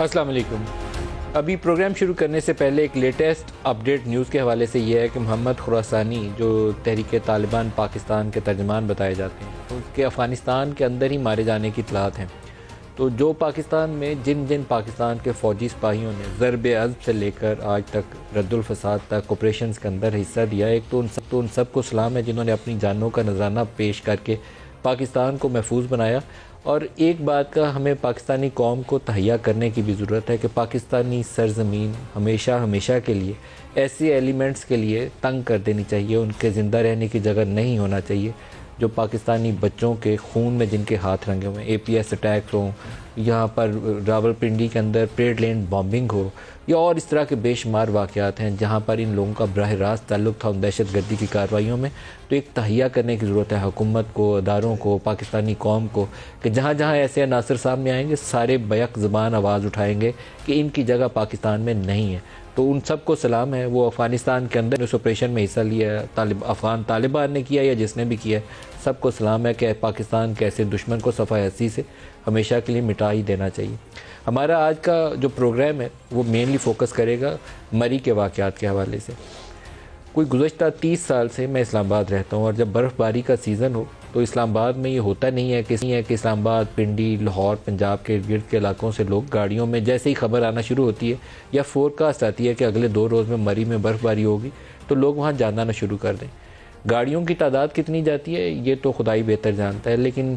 السلام علیکم۔ ابھی پروگرام شروع کرنے سے پہلے ایک لیٹسٹ اپڈیٹ نیوز کے حوالے سے یہ ہے کہ محمد خراسانی جو تحریک طالبان پاکستان کے ترجمان بتائے جاتے ہیں اس کے افغانستان کے اندر ہی مارے جانے کی اطلاعات ہیں۔ تو جو پاکستان میں جن پاکستان کے فوجی سپاہیوں نے ضرب عضب سے لے کر آج تک رد الفساد تک آپریشنز کے اندر حصہ دیا، ایک تو ان سب کو سلام ہے جنہوں نے اپنی جانوں کا نذرانہ پیش کر کے پاکستان کو محفوظ بنایا۔ اور ایک بات کا ہمیں پاکستانی قوم کو تہیا کرنے کی بھی ضرورت ہے کہ پاکستانی سرزمین ہمیشہ کے لیے ایسے ایلیمنٹس کے لیے تنگ کر دینی چاہیے، ان کے زندہ رہنے کی جگہ نہیں ہونا چاہیے جو پاکستانی بچوں کے خون میں جن کے ہاتھ رنگے ہوئے ہیں، اے پی ایس اٹیکس ہوں، یہاں پر راولپنڈی کے اندر پریڈ لینڈ بامبنگ ہو یا اور اس طرح کے بے شمار واقعات ہیں جہاں پر ان لوگوں کا براہ راست تعلق تھا ان دہشت گردی کی کارروائیوں میں۔ تو ایک تہیہ کرنے کی ضرورت ہے حکومت کو، اداروں کو، پاکستانی قوم کو کہ جہاں جہاں ایسے عناصر سامنے آئیں گے سارے بیک زبان آواز اٹھائیں گے کہ ان کی جگہ پاکستان میں نہیں ہے۔ تو ان سب کو سلام ہے، وہ افغانستان کے اندر اس آپریشن میں حصہ لیا افغان طالبان نے کیا یا جس نے بھی کیا، سب کو سلام ہے کہ پاکستان کے ایسے دشمن کو صفحہ ہستی سے ہمیشہ کے لیے مٹا ہی دینا چاہیے۔ ہمارا آج کا جو پروگرام ہے وہ مینلی فوکس کرے گا مری کے واقعات کے حوالے سے۔ کوئی گزشتہ 30 سال سے میں اسلام آباد رہتا ہوں اور جب برف باری کا سیزن ہو تو اسلام آباد میں یہ ہوتا نہیں ہے کہ اسلام آباد، پنڈی، لاہور، پنجاب کے گرد کے علاقوں سے لوگ گاڑیوں میں جیسے ہی خبر آنا شروع ہوتی ہے یا فور کاسٹ آتی ہے کہ اگلے 2 روز میں مری میں برف باری ہوگی تو لوگ وہاں جانا نہ شروع کر دیں۔ گاڑیوں کی تعداد کتنی جاتی ہے یہ تو خدائی بہتر جانتا ہے، لیکن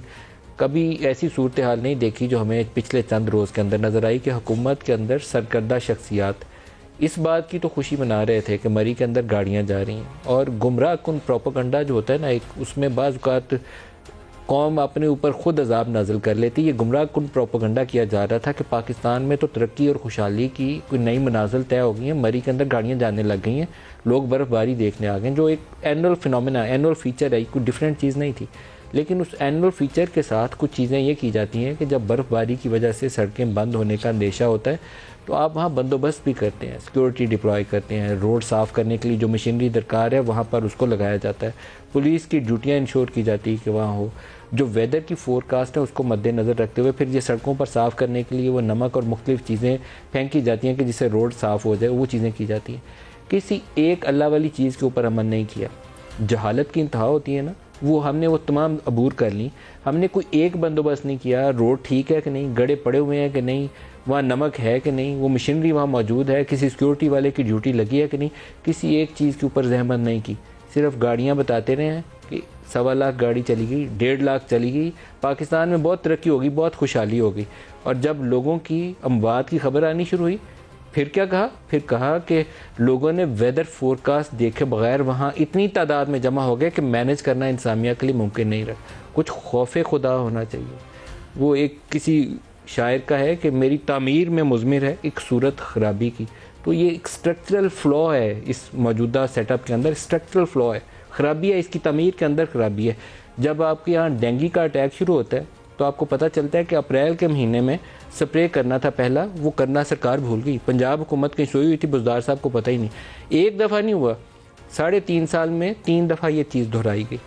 کبھی ایسی صورتحال نہیں دیکھی جو ہمیں پچھلے چند روز کے اندر نظر آئی کہ حکومت کے اندر سرکردہ شخصیات اس بات کی تو خوشی منا رہے تھے کہ مری کے اندر گاڑیاں جا رہی ہیں، اور گمراہ کن پروپیگنڈا جو ہوتا ہے نا ایک، اس میں بعض اوقات قوم اپنے اوپر خود عذاب نازل کر لیتی۔ یہ گمراہ کن پروپیگنڈا کیا جا رہا تھا کہ پاکستان میں تو ترقی اور خوشحالی کی کوئی نئی منازل طے ہو گئی ہیں، مری کے اندر گاڑیاں جانے لگ گئی ہیں، لوگ برف باری دیکھنے آ گئے ہیں، جو ایک اینول فنومینا، اینول فیچر ہے، کوئی ڈیفرنٹ چیز نہیں تھی۔ لیکن اس اینول فیچر کے ساتھ کچھ چیزیں یہ کی جاتی ہیں کہ جب برف باری کی وجہ سے سڑکیں بند ہونے کا اندیشہ ہوتا ہے تو آپ وہاں بندوبست بھی کرتے ہیں، سیکورٹی ڈپلوائے کرتے ہیں، روڈ صاف کرنے کے لیے جو مشینری درکار ہے وہاں پر اس کو لگایا جاتا ہے، پولیس کی ڈیوٹیاں انشور کی جاتی ہے کہ وہاں ہو، جو ویدر کی فور کاسٹ ہے اس کو مد نظر رکھتے ہوئے پھر یہ سڑکوں پر صاف کرنے کے لیے وہ نمک اور مختلف چیزیں پھینکی جاتی ہیں کہ جس سے روڈ صاف ہو جائے، وہ چیزیں کی جاتی ہیں۔ کسی ایک اللہ والی چیز کے اوپر عمل نہیں کیا، جہالت کی انتہا ہوتی ہے نا، وہ ہم نے وہ تمام عبور کر لی، ہم نے کوئی ایک بندوبست نہیں کیا، روڈ ٹھیک ہے کہ نہیں، گڑے پڑے ہوئے ہیں کہ نہیں، وہاں نمک ہے کہ نہیں، وہ مشینری وہاں موجود ہے، کسی سیکورٹی والے کی ڈیوٹی لگی ہے کہ نہیں، کسی ایک چیز کے اوپر زحمت نہیں کی، صرف گاڑیاں بتاتے رہے ہیں کہ 1.25 لاکھ گاڑی چلی گئی، 1.5 لاکھ چلی گئی، پاکستان میں بہت ترقی ہوگی، بہت خوشحالی ہوگی۔ اور جب لوگوں کی اموات کی خبر آنی شروع ہوئی پھر کیا کہا؟ پھر کہا کہ لوگوں نے ویدر فور کاسٹ دیکھے بغیر وہاں اتنی تعداد میں جمع ہو گئے کہ مینیج کرنا انسانیہ کے لیے ممکن نہیں رہا۔ کچھ خوف خدا ہونا چاہیے۔ وہ ایک کسی شاعر کا ہے کہ میری تعمیر میں مضمر ہے ایک صورت خرابی کی، تو یہ ایک اسٹرکچرل فلو ہے اس موجودہ سیٹ اپ کے اندر، اسٹرکچرل فلو ہے، خرابی ہے، اس کی تعمیر کے اندر خرابی ہے۔ جب آپ کے یہاں ڈینگی کا اٹیک شروع ہوتا ہے تو آپ کو پتہ چلتا ہے کہ اپریل کے مہینے میں سپرے کرنا تھا پہلا، وہ کرنا سرکار بھول گئی، پنجاب حکومت کہیں سوئی ہوئی تھی، بزدار صاحب کو پتہ ہی نہیں، ایک دفعہ نہیں ہوا، 3.5 سال میں 3 دفعہ یہ چیز دہرائی گئی۔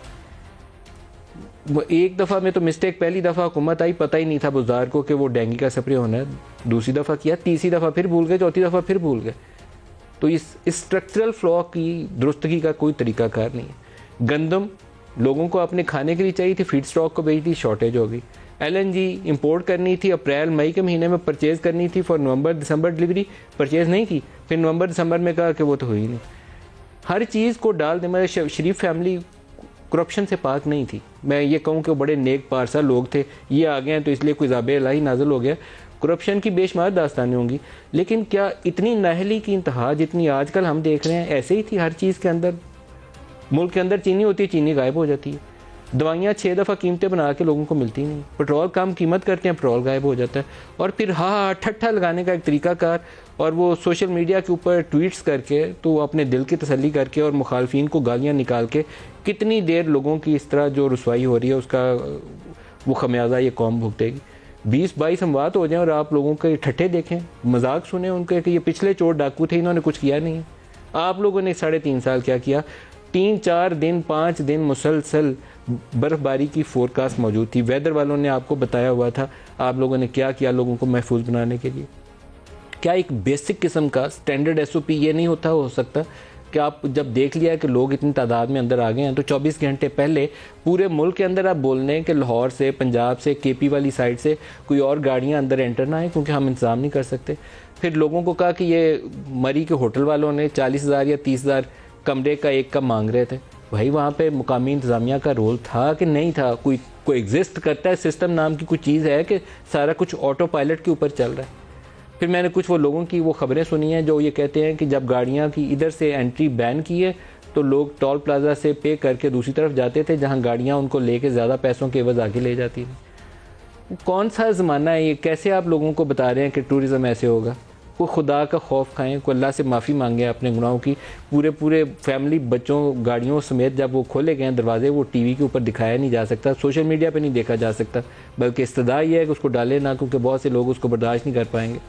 ایک دفعہ میں تو مسٹیک، پہلی دفعہ حکومت آئی پتہ ہی نہیں تھا بزدار کو کہ وہ ڈینگی کا سپرے ہونا ہے، دوسری دفعہ کیا، تیسری دفعہ پھر بھول گئے، چوتھی دفعہ پھر بھول گئے۔ تو اس اسٹرکچرل فلو کی درستگی کا کوئی طریقہ کار نہیں ہے۔ گندم لوگوں کو اپنے کھانے کے لیے چاہیے تھی، فیڈ سٹاک کو بھیج دی، شارٹیج ہو گئی۔ LNG امپورٹ کرنی تھی، اپریل مئی کے مہینے میں پرچیز کرنی تھی for November December delivery, purchase نہیں کی، پھر نومبر دسمبر میں کہا کہ وہ تو ہوئی نہیں۔ ہر چیز کو ڈال دیں، مگر شریف فیملی کرپشن سے پاک نہیں تھی۔ میں یہ کہوں کہ وہ بڑے نیک پارسا لوگ تھے، یہ آ گئے ہیں تو اس لیے کوئی ضابطۂ الہی نازل ہو گیا، کرپشن کی بے شمار داستانیں ہوں گی، لیکن کیا اتنی نااہلی کی انتہا جتنی آج کل ہم دیکھ رہے ہیں ایسے ہی تھی ہر چیز کے اندر؟ ملک کے اندر چینی ہوتی ہے، چینی غائب ہو جاتی ہے، دوائیاں 6 دفعہ قیمتیں بنا کے لوگوں کو ملتی نہیں، پٹرول کم قیمت کرتے ہیں، پٹرول غائب ہو جاتا ہے، اور پھر ٹھٹھا لگانے کا ایک طریقہ کار، اور وہ سوشل میڈیا کے اوپر ٹویٹس کر کے تو اپنے دل کی تسلی کر کے اور مخالفین کو گالیاں نکال کے کتنی دیر لوگوں کی اس طرح جو رسوائی ہو رہی ہے اس کا وہ خمیازہ یہ قوم بھگتے گی۔ 20-22 اموات ہو جائیں اور آپ لوگوں کے ٹھٹھے دیکھیں، مذاق سنیں ان کے کہ یہ پچھلے چور ڈاکو تھے، انہوں نے کچھ کیا نہیں ہے۔ آپ لوگوں نے 3.5 سال کیا کیا؟ 3-4 دن 5 دن مسلسل برف باری کی فور کاسٹ موجود تھی، ویدر والوں نے آپ کو بتایا ہوا تھا، آپ لوگوں نے کیا کیا لوگوں کو محفوظ بنانے کے لیے؟ کیا ایک بیسک قسم کا اسٹینڈرڈ SOP یہ نہیں ہو سکتا کہ آپ جب دیکھ لیا کہ لوگ اتنی تعداد میں اندر آ گئے ہیں تو 24 گھنٹے پہلے پورے ملک کے اندر آپ بول رہے ہیں کہ لاہور سے، پنجاب سے، KP والی سائڈ سے کوئی اور گاڑیاں اندر انٹر نہ آئیں کیونکہ ہم انتظام نہیں کر سکتے. پھر لوگوں کو کہا کہ یہ مری کے ہوٹل والوں نے 40,000 یا 30,000 کمرے کا ایک کا مانگ رہے تھے. بھائی وہاں پہ مقامی انتظامیہ کا رول تھا کہ نہیں تھا؟ کوئی ایگزسٹ کرتا ہے سسٹم نام کی کوئی چیز ہے کہ سارا کچھ آٹو پائلٹ کے اوپر چل رہا ہے؟ پھر میں نے کچھ وہ لوگوں کی وہ خبریں سنی ہیں جو یہ کہتے ہیں کہ جب گاڑیاں کی ادھر سے انٹری بین کی ہے تو لوگ ٹول پلازا سے پے کر کے دوسری طرف جاتے تھے جہاں گاڑیاں ان کو لے کے زیادہ پیسوں کے عوض آگے لے جاتی تھیں. کون سا زمانہ ہے یہ؟ کیسے آپ لوگوں کو بتا رہے ہیں کہ ٹورزم ایسے ہوگا؟ کوئی خدا کا خوف کھائیں، کوئی اللہ سے معافی مانگیں اپنے گناہوں کی. پورے فیملی بچوں گاڑیوں سمیت جب وہ کھولے گئے دروازے، وہ ٹی وی کے اوپر دکھایا نہیں جا سکتا، سوشل میڈیا پہ نہیں دیکھا جا سکتا، بلکہ استدعا یہ ہے کہ اس کو ڈالے نہ، کیونکہ بہت سے لوگ اس کو برداشت نہیں کر پائیں گے.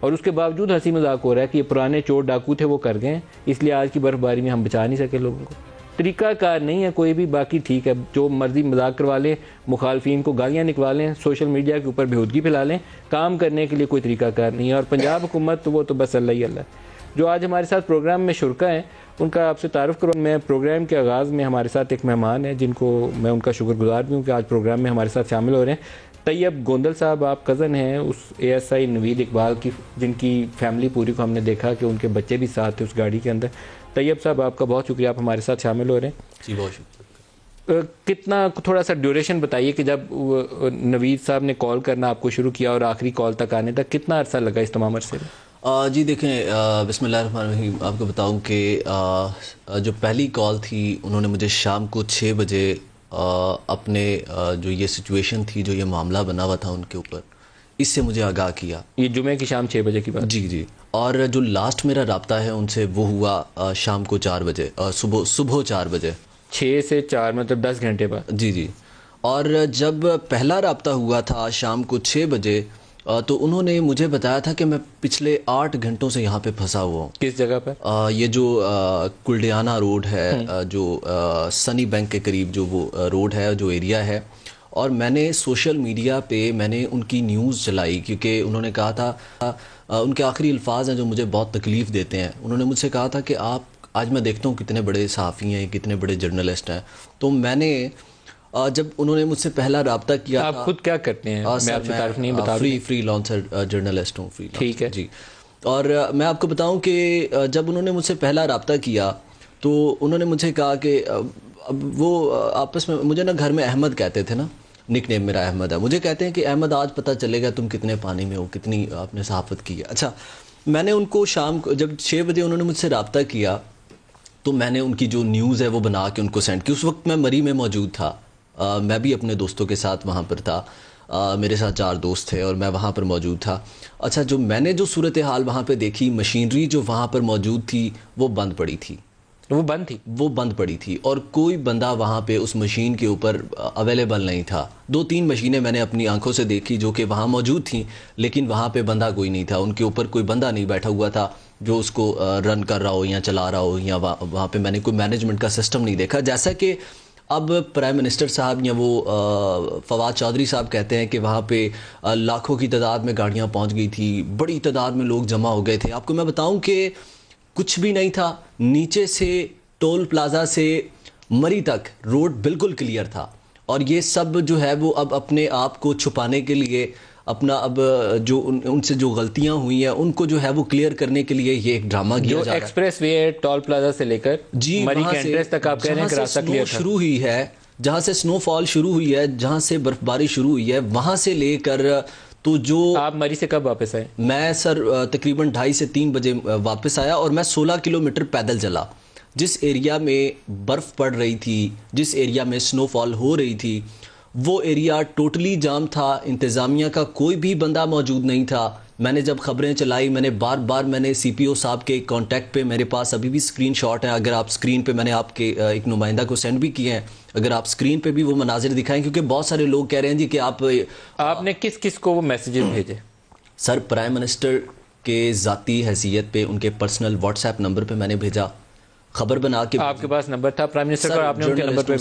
اور اس کے باوجود ہنسی مذاق ہو رہا ہے کہ یہ پرانے چور ڈاکو تھے وہ کر گئے ہیں، اس لیے آج کی برف باری میں ہم بچا نہیں سکے لوگوں کو. طریقہ کار نہیں ہے کوئی بھی. باقی ٹھیک ہے، جو مرضی مذاق کروا لیں، مخالفین کو گالیاں نکلوا لیں، سوشل میڈیا کے اوپر بےہودگی پھیلا لیں، کام کرنے کے لیے کوئی طریقہ کار نہیں ہے. اور پنجاب حکومت وہ تو بس اللہ ہی اللہ. جو آج ہمارے ساتھ پروگرام میں شرکا ہیں ان کا آپ سے تعارف کروں. میں پروگرام کے آغاز میں ہمارے ساتھ ایک مہمان ہیں جن کو میں ان کا شکر گزار بھی ہوں کہ آج پروگرام میں ہمارے ساتھ شامل ہو رہے ہیں. طیب گوندل صاحب، آپ کزن ہیں اس ASI نوید اقبال کی، جن کی فیملی پوری کو ہم نے دیکھا کہ ان کے بچے بھی ساتھ تھے اس گاڑی کے اندر. طیب صاحب آپ کا بہت شکریہ، آپ ہمارے ساتھ شامل ہو رہے ہیں. جی بہت شکریہ. کتنا تھوڑا سا ڈیوریشن بتائیے کہ جب نوید صاحب نے کال کرنا آپ کو شروع کیا اور آخری کال تک آنے تک کتنا عرصہ لگا اس تمام عرصے میں؟ جی دیکھیں، بسم اللہ الرحمن الرحیم. آپ کو بتاؤں کہ جو پہلی کال تھی انہوں نے مجھے شام کو 6 بجے اپنے جو یہ سچویشن تھی، جو یہ معاملہ بنا ہوا تھا ان کے اوپر، اس سے مجھے آگاہ کیا. یہ جمعہ کی شام 6 بجے کی بات؟ جی. اور جو لاسٹ میرا رابطہ ہے ان سے وہ ہوا شام کو 4 بجے، صبح 4 بجے. 6 سے 4 مطلب 10 گھنٹے بعد. جی. اور جب پہلا رابطہ ہوا تھا شام کو 6 بجے تو انہوں نے مجھے بتایا تھا کہ میں پچھلے 8 گھنٹوں سے یہاں پہ پھنسا ہوا ہوں. کس جگہ پر؟ یہ جو کلڈیانہ روڈ ہے، جو سنی بینک کے قریب جو وہ روڈ ہے، جو ایریا ہے. اور میں نے سوشل میڈیا پہ میں نے ان کی نیوز چلائی کیونکہ انہوں نے کہا تھا، ان کے آخری الفاظ ہیں جو مجھے بہت تکلیف دیتے ہیں. انہوں نے مجھ سے کہا تھا کہ آپ آج میں دیکھتا ہوں کتنے بڑے صحافی ہیں، کتنے بڑے جرنلسٹ ہیں. تو میں نے جب انہوں نے مجھ سے پہلا رابطہ کیا، آپ خود کیا کرتے ہیں؟ میں آپ سے تعارف نہیں بتا رہا. فری لانسر جرنلسٹ ہوں. ٹھیک ہے جی. اور میں آپ کو بتاؤں کہ جب انہوں نے مجھ سے پہلا رابطہ کیا تو انہوں نے مجھے کہا کہ اب وہ آپس میں مجھے نا گھر میں احمد کہتے تھے نا، نک نیم میرا احمد ہے. مجھے کہتے ہیں کہ احمد آج پتہ چلے گا تم کتنے پانی میں ہو، کتنی آپ نے صحافت کی ہے. اچھا، میں نے ان کو شام کو جب 6 بجے انہوں نے مجھ سے رابطہ کیا تو میں نے ان کی جو نیوز ہے وہ بنا کے ان کو سینڈ کی. اس وقت میں مری میں موجود تھا، میں بھی اپنے دوستوں کے ساتھ وہاں پر تھا. میرے ساتھ 4 دوست تھے اور میں وہاں پر موجود تھا. اچھا، جو میں نے جو صورتحال وہاں پہ دیکھی، مشینری جو وہاں پر موجود تھی وہ بند پڑی تھی. وہ بند پڑی تھی اور کوئی بندہ وہاں پہ اس مشین کے اوپر اویلیبل نہیں تھا. 2-3 مشینیں میں نے اپنی آنکھوں سے دیکھی جو کہ وہاں موجود تھیں، لیکن وہاں پہ بندہ کوئی نہیں تھا. ان کے اوپر کوئی بندہ نہیں بیٹھا ہوا تھا جو اس کو رن کر رہا ہو یا چلا رہا ہو، یا وہاں پہ میں نے کوئی مینجمنٹ کا سسٹم نہیں دیکھا. جیسا کہ اب پرائم منسٹر صاحب یا وہ فواد چودھری صاحب کہتے ہیں کہ وہاں پہ لاکھوں کی تعداد میں گاڑیاں پہنچ گئی تھی، بڑی تعداد میں لوگ جمع ہو گئے تھے. آپ کو میں بتاؤں کہ کچھ بھی نہیں تھا. نیچے سے ٹول پلازا سے مری تک روڈ بالکل کلیئر تھا. اور یہ سب جو ہے وہ اب اپنے آپ کو چھپانے کے لیے، اپنا اب جو ان سے جو غلطیاں ہوئی ہیں ان کو جو ہے وہ کلیئر کرنے کے لیے یہ ایک ڈرامہ کیا جا رہا ہے. جو ایکسپریس وے ہے ٹول پلازا سے لے کر مری کینٹریس تک، آپ کہہ رہے ہیں کہ راستہ کلیئر تھا. شروع ہوئی ہے جہاں سے سنو فال شروع ہوئی ہے، جہاں سے برف باری شروع ہوئی ہے، وہاں سے لے کر تو جو آپ مری سے کب واپس آئے؟ میں سر تقریباً 2:30 سے 3 بجے واپس آیا اور میں 16 کلومیٹر پیدل چلا. جس ایریا میں برف پڑ رہی تھی، جس ایریا میں سنو فال ہو رہی تھی، وہ ایریا ٹوٹلی جام تھا. انتظامیہ کا کوئی بھی بندہ موجود نہیں تھا. میں نے جب خبریں چلائی، میں نے بار میں نے CPO صاحب کے کانٹیکٹ پہ، میرے پاس ابھی بھی اسکرین شاٹ ہیں، اگر آپ اسکرین پہ میں نے آپ کے ایک نمائندہ کو سینڈ بھی کیے ہیں، اگر آپ اسکرین پہ بھی وہ مناظر دکھائیں، کیونکہ بہت سارے لوگ کہہ رہے ہیں جی کہ آپ نے کس کو وہ میسیجز بھیجے؟ سر پرائم منسٹر کے ذاتی حیثیت پہ ان کے پرسنل واٹس ایپ نمبر پہ میں نے بھیجا. خبر بنا کے آپ کے پاس نمبر تھا پرائم منسٹر کا، آپ نے ان کے نمبر پہ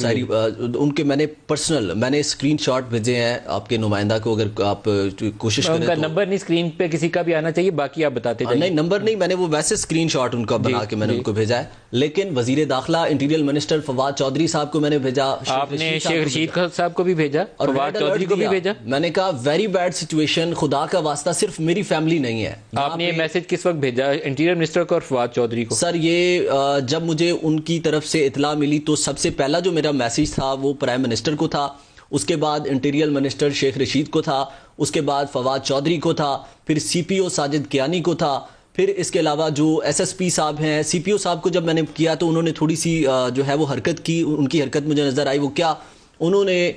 ان کے میں نے پرسنل میں نے اسکرین شاٹ بھیجے ہیں آپ کے نمائندہ کو، اگر آپ کوشش کریں ان کا نمبر نہیں اسکرین پہ کسی کا بھی آنا چاہیے، باقی آپ بتاتے جائیں. نہیں نمبر نہیں، میں نے وہ ویسے اسکرین شاٹ ان کا بنا کے میں نے ان کو بھیجا ہے. لیکن وزیر داخلہ انٹیریئر منسٹر فواد چودھری صاحب کو میں نے بھیجا، آپ نے شیخ رشید صاحب کو بھی بھیجا اور فواد چودھری کو بھی بھیجا. میں نے کہا ویری بیڈ سچویشن، خدا کا واسطہ صرف میری فیملی نہیں ہے. آپ نے یہ میسج کس وقت بھیجا انٹیریئر منسٹر کو اور فواد چودھری کو؟ سر یہ جب مجھے ان کی طرف سے اطلاع ملی تو سب سے پہلا جو میرا میسج تھا وہ پرائم منسٹر کو تھا، اس کے بعد انٹیریئر منسٹر شیخ رشید کو تھا، اس کے بعد فواد چودھری کو تھا، پھر سی پی او ساجد کیانی کو تھا، پھر اس کے علاوہ جو ایس ایس پی صاحب ہیں، سی پی او صاحب کو جب میں نے کیا تو انہوں نے تھوڑی سی جو ہے وہ حرکت کی، ان کی حرکت مجھے نظر آئی. وہ کیا انہوں نے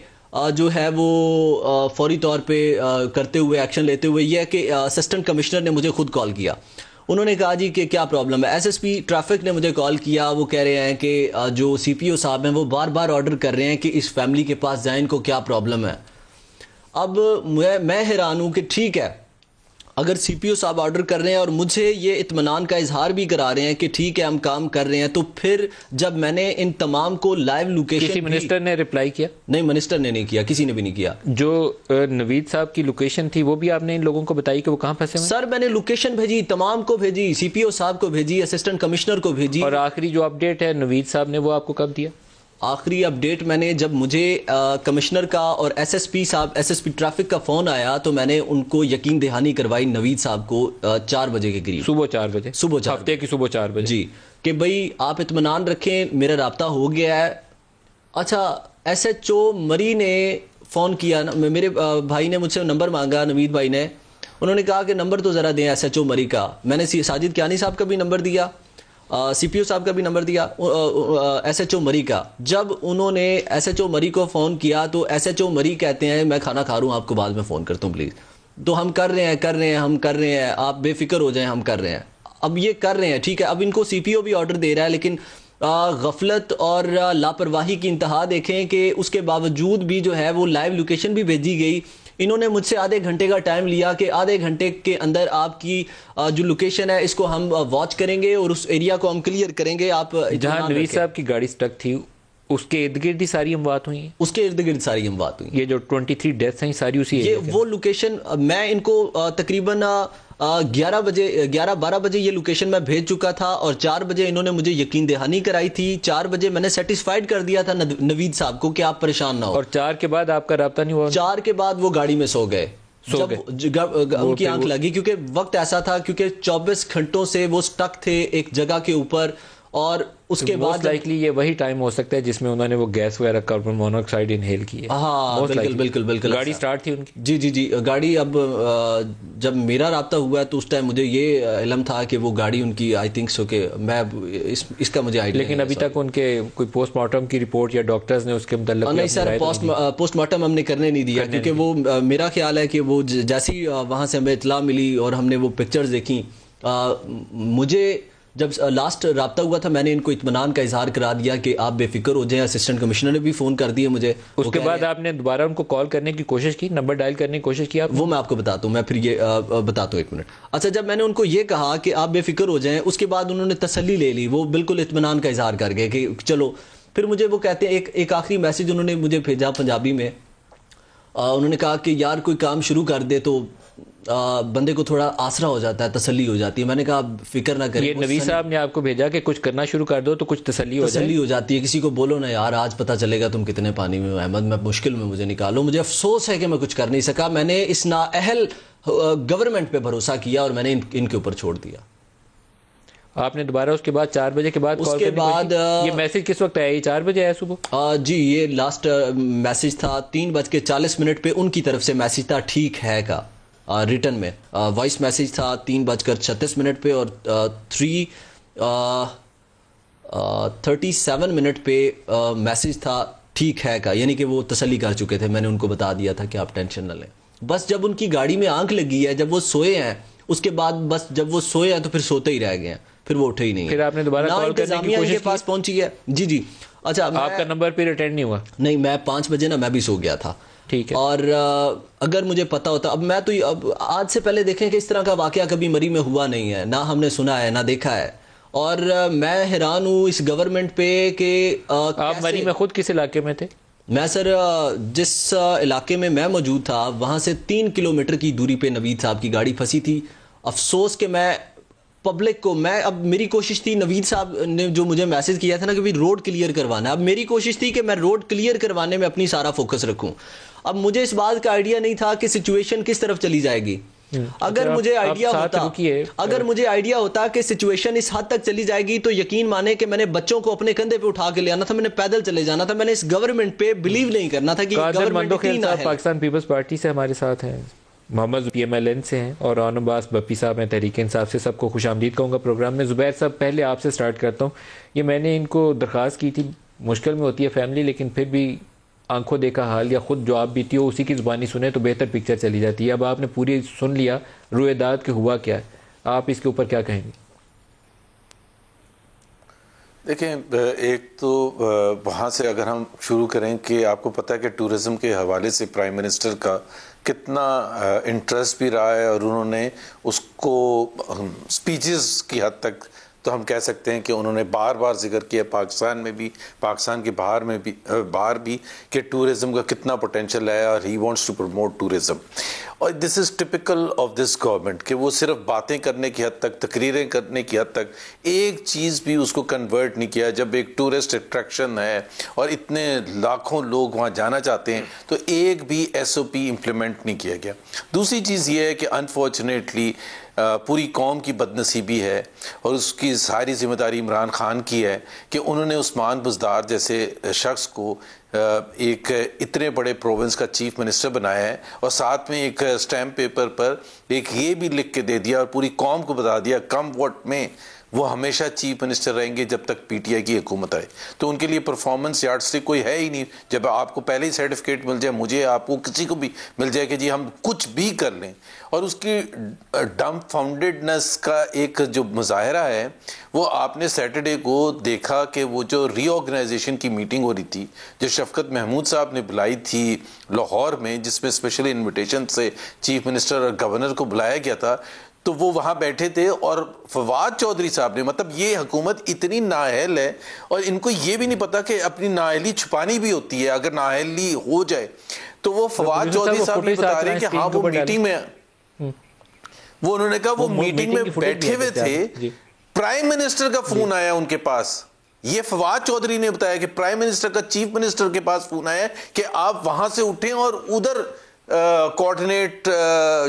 جو ہے وہ فوری طور پہ کرتے ہوئے ایکشن لیتے ہوئے یہ ہے کہ اسسٹنٹ کمشنر نے مجھے خود کال کیا. انہوں نے کہا جی کہ کیا پرابلم ہے. ایس ایس پی ٹریفک نے مجھے کال کیا، وہ کہہ رہے ہیں کہ جو سی پی او صاحب ہیں وہ بار بار آرڈر کر رہے ہیں کہ اس فیملی کے پاس جائیں، ان کو کیا پرابلم ہے. اب میں حیران ہوں کہ ٹھیک ہے اگر سی پی او صاحب آرڈر کر رہے ہیں اور مجھے یہ اطمینان کا اظہار بھی کرا رہے ہیں کہ ٹھیک ہے ہم کام کر رہے ہیں، تو پھر جب میں نے ان تمام کو لائیو لوکیشن، کسی منسٹر نے رپلائی کیا؟ نہیں منسٹر نے نہیں کیا، کسی نے بھی نہیں کیا. جو نوید صاحب کی لوکیشن تھی وہ بھی آپ نے ان لوگوں کو بتائی کہ وہ کہاں پھنسے ہوئے؟ سر میں نے لوکیشن بھیجی، تمام کو بھیجی، سی پی او صاحب کو بھیجی، اسسٹنٹ کمشنر کو بھیجی. اور آخری جو اپڈیٹ ہے نوید صاحب نے وہ آپ کو کب دیا؟ آخری اپڈیٹ میں نے جب مجھے کمشنر کا اور ایس ایس پی صاحب، ایس ایس پی ٹریفک کا فون آیا تو میں نے ان کو یقین دہانی کروائی نوید صاحب کو 4 بجے کے قریب، صبح 4 بجے، ہفتے کی صبح 4 بجے جی، کہ بھئی آپ اطمینان رکھیں میرا رابطہ ہو گیا ہے. اچھا ایس ایچ او مری نے فون کیا، میرے بھائی نے مجھ سے نمبر مانگا، نوید بھائی نے، انہوں نے کہا کہ نمبر تو ذرا دیں ایس ایچ او مری کا. میں نے ساجد کیانی صاحب کا بھی نمبر دیا، سی پی او صاحب کا بھی نمبر دیا، ایس ایچ او مری کا. جب انہوں نے ایس ایچ او مری کو فون کیا تو ایس ایچ او مری کہتے ہیں میں کھانا کھا رہا ہوں، آپ کو بعد میں فون کرتا ہوں پلیز. تو ہم کر رہے ہیں ہم کر رہے ہیں، آپ بے فکر ہو جائیں، ہم کر رہے ہیں. اب یہ کر رہے ہیں ٹھیک ہے، اب ان کو سی پی او بھی آرڈر دے رہا ہے، لیکن غفلت اور لاپرواہی کی انتہا دیکھیں کہ اس کے باوجود بھی جو ہے وہ لائیو لوکیشن بھی بھیجی گئی. انہوں نے مجھ سے آدھے گھنٹے کا ٹائم لیا کہ آدھے گھنٹے کے اندر آپ کی جو لوکیشن ہے اس کو ہم واچ کریں گے اور اس ایریا کو ہم کلیئر کریں گے. آپ جہاں نوید صاحب کی گاڑی سٹک تھی اس کے ارد گرد ہی ساری اموات ہوئی ہیں، اس کے ارد گرد ساری اموات ہوئی. یہ جو 23 ڈیتھس ہیں ساری اسی یہ وہ لوکیشن میں ان کو تقریباً 12 بجے یہ لوکیشن میں بھیج چکا تھا اور 4 بجے انہوں نے مجھے یقین دہانی کرائی تھی. 4 بجے میں نے سیٹسفائیڈ کر دیا تھا نوید صاحب کو کہ آپ پریشان نہ ہو. اور 4 کے بعد آپ کا رابطہ نہیں ہوا؟ 4 کے بعد وہ گاڑی میں سو گئے، ان کی آنکھ لگی کیونکہ وقت ایسا تھا، کیونکہ 24 گھنٹوں سے وہ سٹک تھے ایک جگہ کے اوپر. اور اس کے بعد لائکلی یہ وہی ٹائم ہو سکتا ہے جس میں انہوں نے وہ گیس وغیرہ کاربن مونوکسائڈ انہیل کی ہے. ہاں بالکل گاڑی سٹارٹ تھی ان کی؟ جی گاڑی. اب جب میرا رابطہ ہوا تو اس ٹائم مجھے یہ علم تھا کہ وہ گاڑی ان کی آئی تھنک سو کہ میں اس کا مجھے آئیڈیا. لیکن ابھی تک ان کے کوئی پوسٹ مارٹم کی رپورٹ یا ڈاکٹرز نے اس کے متعلق؟ نہیں سر، پوسٹ مارٹم ہم نے کرنے نہیں دیا کیونکہ وہ میرا خیال ہے کہ وہ جیسی وہاں سے ہمیں اطلاع ملی اور ہم نے وہ پکچرز دیکھی، مجھے جب لاسٹ رابطہ ہوا تھا میں نے ان کو اطمینان کا اظہار کرا دیا کہ آپ بے فکر ہو جائیں. اسسٹنٹ کمشنر نے بھی فون کر دیا مجھے. اس کے بعد آپ نے دوبارہ ان کو کال کرنے کی کوشش کی، نمبر ڈائل کرنے کی کوشش کی؟ وہ میں آپ کو بتاتا ہوں، میں پھر یہ بتاتا ہوں 1 منٹ. اچھا جب میں نے ان کو یہ کہا کہ آپ بے فکر ہو جائیں، اس کے بعد انہوں نے تسلی لے لی، وہ بالکل اطمینان کا اظہار کر گئے کہ چلو. پھر مجھے وہ کہتے ہیں ایک آخری میسج انہوں نے مجھے بھیجا پنجابی میں. انہوں نے کہا کہ یار کوئی کام شروع کر دے تو بندے کو تھوڑا آسرا ہو جاتا ہے، تسلی ہو جاتی ہے. میں نے کہا فکر نہ کریں. یہ نوید صاحب نے آپ کو بھیجا کہ کچھ کرنا شروع کر دو تو کچھ تسلی ہو جاتی ہے. کسی کو بولو نا یار آج پتہ چلے گا تم کتنے پانی میں ہو احمد، میں مشکل میں مجھے نکالو. مجھے افسوس ہے کہ میں کچھ کر نہیں سکا. میں نے اس نااہل گورنمنٹ پہ بھروسہ کیا اور میں نے ان کے اوپر چھوڑ دیا. آپ نے دوبارہ اس کے بعد 4 بجے کے بعد اس کے بعد یہ میسج کس وقت آیا؟ 4 بجے آیا صبح؟ جی یہ لاسٹ میسج تھا 3:40 پہ ان کی طرف سے میسج تھا ٹھیک ہے کا ریٹن میں. وائس میسج تھا 3:36 پہ اور 3:37 پہ میسج تھا ٹھیک ہے کا، یعنی کہ وہ تسلی کر چکے تھے. میں نے ان کو بتا دیا تھا کہ آپ ٹینشن نہ لیں. بس جب ان کی گاڑی میں آنکھ لگی ہے، جب وہ سوئے ہیں، اس کے بعد بس جب وہ سوئے ہیں تو پھر سوتے ہی رہ گئے ہیں، پھر وہ اٹھے ہی نہیں. پھر آپ نے دوبارہ کال کرنے کی کوشش کی؟ پاس پہنچی ہے جی. اچھا آپ کا نمبر پھر اٹینڈ نہیں ہوا؟ نہیں، میں 5 بجے نا میں بھی سو گیا تھا. ٹھیک ہے. اور اگر مجھے پتا ہوتا، اب میں تو آج سے پہلے دیکھیں کہ اس طرح کا واقعہ کبھی مری میں ہوا نہیں ہے، نہ ہم نے سنا ہے نہ دیکھا ہے. اور میں حیران ہوں اس گورنمنٹ پہ کہ آپ مری میں خود کس علاقے میں تھے؟ میں سر جس علاقے میں موجود تھا وہاں سے 3 کلومیٹر کی دوری پہ نوید صاحب کی گاڑی پھنسی تھی. افسوس کہ میں پبلک کو اب میری کوشش تھی، نوید صاحب نے جو مجھے میسج کیا تھا نا کہ روڈ کلیئر کروانا ہے، اب میری کوشش تھی کہ میں روڈ کلیئر کروانے میں اپنی سارا فوکس رکھوں. اب مجھے اس بات کا آئیڈیا نہیں تھا کہ سچویشن کس طرف چلی جائے گی. اگر مجھے آئیڈیا ہوتا کہ سچویشن اس حد تک چلی جائے گی تو یقین مانے کہ میں نے بچوں کو اپنے کندھے پہ اٹھا کے لے آنا تھا، میں نے پیدل چلے جانا تھا. میں نے اس گورنمنٹ پہ بلیو نہیں کرنا تھا کہ گورنمنٹ پاکستان پیپلز پارٹی سے ہمارے ساتھ ہیں، محمد پی ایم ایل این سے ہیں، اور رون عباس بپی صاحب ہیں تحریک انصاف سے. سب کو خوش آمدید کہوں گا پروگرام میں. زبیر صاحب پہلے آپ سے سٹارٹ کرتا ہوں. یہ میں نے ان کو درخواست کی تھی، مشکل میں ہوتی ہے فیملی، لیکن پھر بھی آنکھوں دیکھا حال یا خود جو آپ بیتی ہو اسی کی زبانی سنیں تو بہتر پکچر چلی جاتی ہے. اب آپ نے پوری سن لیا روئے داد کہ ہوا کیا ہے، آپ اس کے اوپر کیا کہیں گے؟ دیکھیں، ایک تو وہاں سے اگر ہم شروع کریں کہ آپ کو پتہ ہے کہ ٹورزم کے حوالے سے پرائم منسٹر کا کتنا انٹرسٹ بھی رہا ہے، اور انہوں نے اس کو سپیچز کی حد تک تو ہم کہہ سکتے ہیں کہ انہوں نے بار بار ذکر کیا پاکستان میں بھی، پاکستان کے باہر بھی کہ ٹورزم کا کتنا پوٹینشل ہے، اور he wants to promote tourism. اور this is typical of this government کہ وہ صرف باتیں کرنے کی حد تک، تقریریں کرنے کی حد تک ایک چیز بھی اس کو کنورٹ نہیں کیا. جب ایک ٹورسٹ اٹریکشن ہے اور اتنے لاکھوں لوگ وہاں جانا چاہتے ہیں تو ایک بھی ایس او پی امپلیمنٹ نہیں کیا گیا. دوسری چیز یہ ہے کہ انفارچونیٹلی پوری قوم کی بدنصیبی ہے، اور اس کی ساری ذمہ داری عمران خان کی ہے کہ انہوں نے عثمان بزدار جیسے شخص کو ایک اتنے بڑے پروونس کا چیف منسٹر بنایا ہے، اور ساتھ میں ایک سٹیمپ پیپر پر ایک یہ بھی لکھ کے دے دیا اور پوری قوم کو بتا دیا کم ووٹ میں وہ ہمیشہ چیف منسٹر رہیں گے جب تک پی ٹی آئی کی حکومت آئے. تو ان کے لیے پرفارمنس یارڈ اسٹک کوئی ہے ہی نہیں. جب آپ کو پہلے ہی سرٹیفکیٹ مل جائے، مجھے، آپ کو، کسی کو بھی مل جائے کہ جی ہم کچھ بھی کر لیں، اور اس کی ڈم فاؤنڈیڈنس کا ایک جو مظاہرہ ہے وہ آپ نے سیٹرڈے کو دیکھا کہ وہ جو ری آرگنائزیشن کی میٹنگ ہو رہی تھی جو شفقت محمود صاحب نے بلائی تھی لاہور میں، جس میں اسپیشلی انویٹیشن سے چیف منسٹر اور گورنر کو بلایا گیا تھا، تو وہ وہاں بیٹھے تھے. اور فواد چودھری صاحب نے، مطلب یہ حکومت اتنی نااہل ہے اور ان کو یہ بھی نہیں پتا کہ اپنی نااہلی چھپانی بھی ہوتی ہے اگر نااہلی ہو جائے. تو وہ فواد چودھری صاحب بھی بتا رہے ہیں کہ ہاں وہ میٹنگ میں، وہ انہوں نے کہا وہ میٹنگ میں بیٹھے ہوئے تھے، پرائم منسٹر کا فون آیا ان کے پاس. یہ فواد چودھری نے بتایا کہ پرائم منسٹر کا چیف منسٹر کے پاس فون آیا کہ آپ وہاں سے اٹھیں اور ادھر کوارڈینیٹ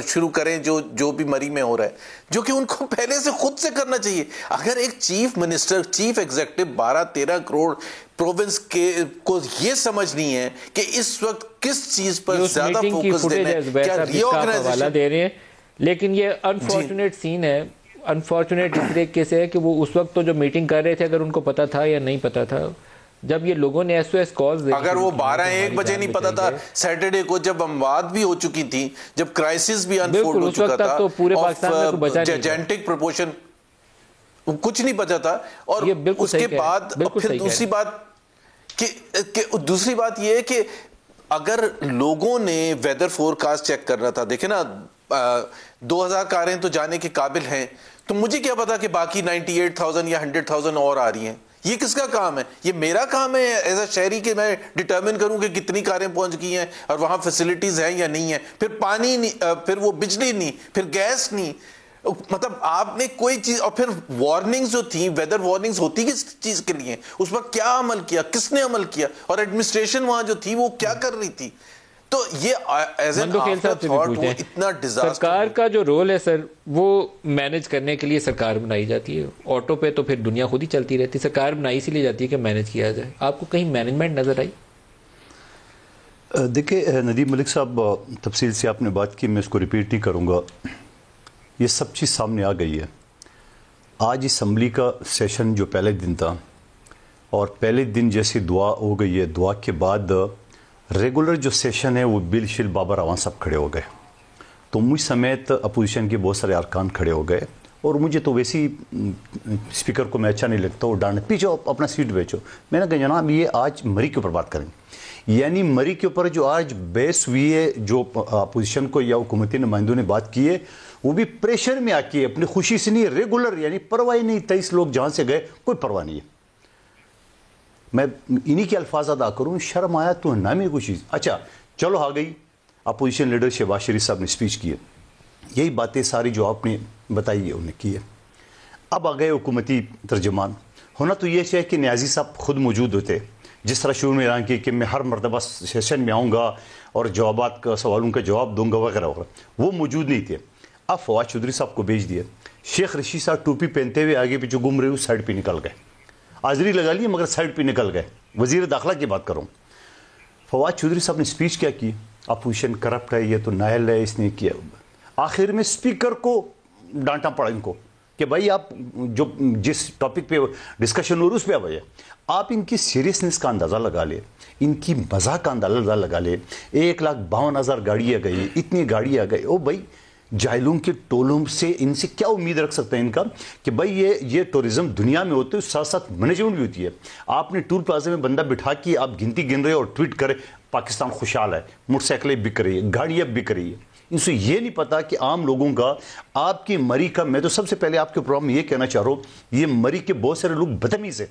شروع کریں جو بھی مری میں ہو رہا ہے، جو کہ ان کو پہلے سے خود سے کرنا چاہیے. اگر ایک chief minister, chief executive 12-13 crore province کے کو یہ سمجھ نہیں ہے کہ اس وقت کس چیز پر زیادہ فوکس دینا ہے، کیا ری آرگنائزیشن دے رہے ہیں. لیکن یہ انفارچونیٹ سین ہے، انفارچونیٹ اس طریقے سے ہے کہ وہ اس وقت تو جو میٹنگ کر رہے تھے اگر ان کو پتا تھا یا نہیں پتا تھا، جب یہ لوگوں نے ایس او ایس کالز، اگر وہ 12-1 بجے نہیں پتا تھا سیٹرڈے کو، جب اموات بھی ہو چکی تھی، جب کرائسس بھی انفولڈ ہو چکا تھا، تو پورے پاکستان میں بچا نہیں، جیجنٹک پروپورشن کچھ نہیں بچا تھا. اور اس کے بعد پھر دوسری بات یہ ہے کہ اگر لوگوں نے ویدر فورکاسٹ چیک کرنا تھا، دیکھیں نا 2000 کاریں تو جانے کے قابل ہیں، تو مجھے کیا پتا کہ باقی 98,000 یا 100,000 اور آ رہی ہیں. یہ کس کا کام ہے؟ یہ میرا کام ہے ایز اے شہری کہ میں ڈٹرمن کروں کہ کتنی کاریں پہنچ گئی ہیں اور وہاں فیسلٹیز ہیں یا نہیں ہیں. پھر پانی نہیں، پھر وہ بجلی نہیں، پھر گیس نہیں. مطلب آپ نے کوئی چیز، اور پھر وارننگز جو تھیں، ویدر وارننگز ہوتی کس چیز کے لیے، اس پر کیا عمل کیا، کس نے عمل کیا، اور ایڈمنسٹریشن وہاں جو تھی وہ کیا کر رہی تھی. تو یہ ایز این آفٹر تھاٹ وہ اتنا ڈیزاسٹر. سرکار کا جو رول ہے سر، وہ مینج کرنے کے لیے سرکار بنائی جاتی ہے. آٹو پہ تو پھر دنیا خود ہی چلتی رہتی ہے، سرکار بنائی اسی لیے جاتی ہے کہ مینج کیا جائے. آپ کو کہیں مینجمنٹ نظر آئی؟ دیکھیں ندیم ملک صاحب، تفصیل سے آپ نے بات کی، میں اس کو ریپیٹ نہیں کروں گا. یہ سب چیز سامنے آ گئی ہے. آج اسمبلی کا سیشن جو پہلے دن تھا، اور پہلے دن جیسی دعا ہو گئی ہے، دعا کے بعد ریگولر جو سیشن ہے وہ بل شل بابر اعوان صاحب کھڑے ہو گئے. تو مجھ سمیت اپوزیشن کے بہت سارے ارکان کھڑے ہو گئے، اور مجھے تو ویسے ہی اسپیکر کو میں اچھا نہیں لگتا وہ ڈانٹ پیچھے اپنا سیٹ بیچو. میں نے کہا جناب یہ آج مری کے اوپر بات کریں گے, یعنی مری کے اوپر جو آج بحث ہوئی ہے, جو اپوزیشن کو یا حکومتی نمائندوں نے بات کی ہے وہ بھی پریشر میں آ کے اپنی خوشی سے نہیں, ریگولر, یعنی پرواہ نہیں. 23 لوگ جہاں سے گئے کوئی پرواہ نہیں ہے. میں انہی کے الفاظ ادا کروں, شرم آیا تو نامی کوئی چیز. اچھا چلو آ گئی اپوزیشن لیڈر شہباز شریف صاحب نے اسپیچ کی ہے, یہی باتیں ساری جو آپ نے بتائی ہے انہوں نے کی ہے. اب آ گئے حکومتی ترجمان. ہونا تو یہ ہے کہ نیازی صاحب خود موجود ہوتے, جس طرح شروع میں اعلان کی کہ میں ہر مرتبہ سیشن میں آؤں گا اور جوابات کا سوالوں کا جواب دوں گا وغیرہ وغیرہ, وہ موجود نہیں تھے. اب فواد چودھری صاحب کو بھیج دیا. شیخ رشید صاحب ٹوپی پہنتے ہوئے آگے پیچھے گھوم رہے ہوئے سائڈ پہ نکل گئے, حاضری لگا لی مگر سائڈ پہ نکل گئے. وزیر داخلہ کی بات کروں, فواد چودھری صاحب نے اسپیچ کیا کی, اپوزیشن کرپٹ ہے, یہ تو نائل ہے, اس نے کیا. آخر میں اسپیکر کو ڈانٹا پڑا ان کو کہ بھائی آپ جو جس ٹاپک پہ ڈسکشن ہو رہی اس پہ آئیے. آپ ان کی سیریسنس کا اندازہ لگا لیں, ان کی مزاح کا اندازہ لگا لیں. 1,52,000 گاڑیاں گئی, اتنی گاڑیاں گئی. او بھائی جاہلوں کے ٹولوں سے ان سے کیا امید رکھ سکتے ہیں ان کا کہ بھائی یہ ٹورزم دنیا میں ہوتے ہیں, ساتھ ساتھ مینجمنٹ بھی ہوتی ہے. آپ نے ٹور پلازے میں بندہ بٹھا کے آپ گنتی گن رہے اور ٹویٹ کرے پاکستان خوشحال ہے, موٹر سائیکلیں بک رہی ہے, گاڑیاں بک رہی ہے. ان سے یہ نہیں پتا کہ عام لوگوں کا آپ کی مری کا. میں تو سب سے پہلے آپ کے پروگرام میں یہ کہنا چاہ رہا ہوں, یہ مری کے بہت سارے لوگ بدتمیز ہیں,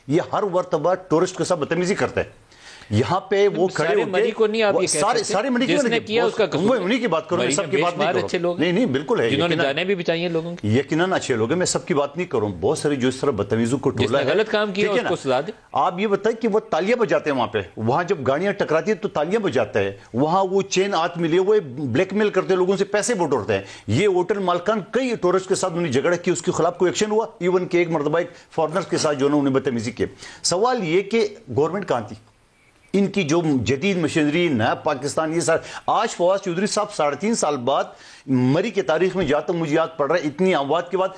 یہ ہر مرتبہ ٹورسٹ کے ساتھ بدتمیزی کرتے ہیں. یہاں پہ وہ کھڑے مری کو نہیں, آپ یہ کہہ سکتے سارے مری جس نے کیا اس کا قصور, انہیں کی بات کروں, میں سب کی بات نہیں کروں. نہیں بالکل ہے, جنہوں نے جانیں بھی بچائی ہیں لوگوں کی, یقیناً اچھے لوگ ہیں, میں سب کی بات نہیں کروں. بہت سارے جو اس طرح بدتمیزوں کو ٹولا ہے, غلط کام کیا اس کو سزا دیں. آپ یہ بتائیں کہ وہ تالیاں بجاتے ہیں وہاں پہ, وہاں جب گاڑیاں ٹکراتی ہیں تو تالیاں بجاتے ہیں. وہاں وہ چین ہاتھ ملے ہوئے بلیک میل کرتے لوگوں سے پیسے بٹورتے ہیں. یہ ہوٹل مالکان کئی ٹورسٹ کے ساتھ انہیں جھگڑا کی, اس کے خلاف کوئی ایکشن ہوا؟ ایون کہ ایک مرتبہ ایک فارنر کے ساتھ جو انہیں بدتمیزی کی. سوال یہ کہ گورنمنٹ کہاں تھی, ان کی جو جدید مشینری, نیا پاکستان, یہ سارا. آج فواد چودھری صاحب 3.5 سال بعد مری کے تاریخ میں جہاں تک مجھے یاد پڑ رہا ہے, اتنی اموات کے بعد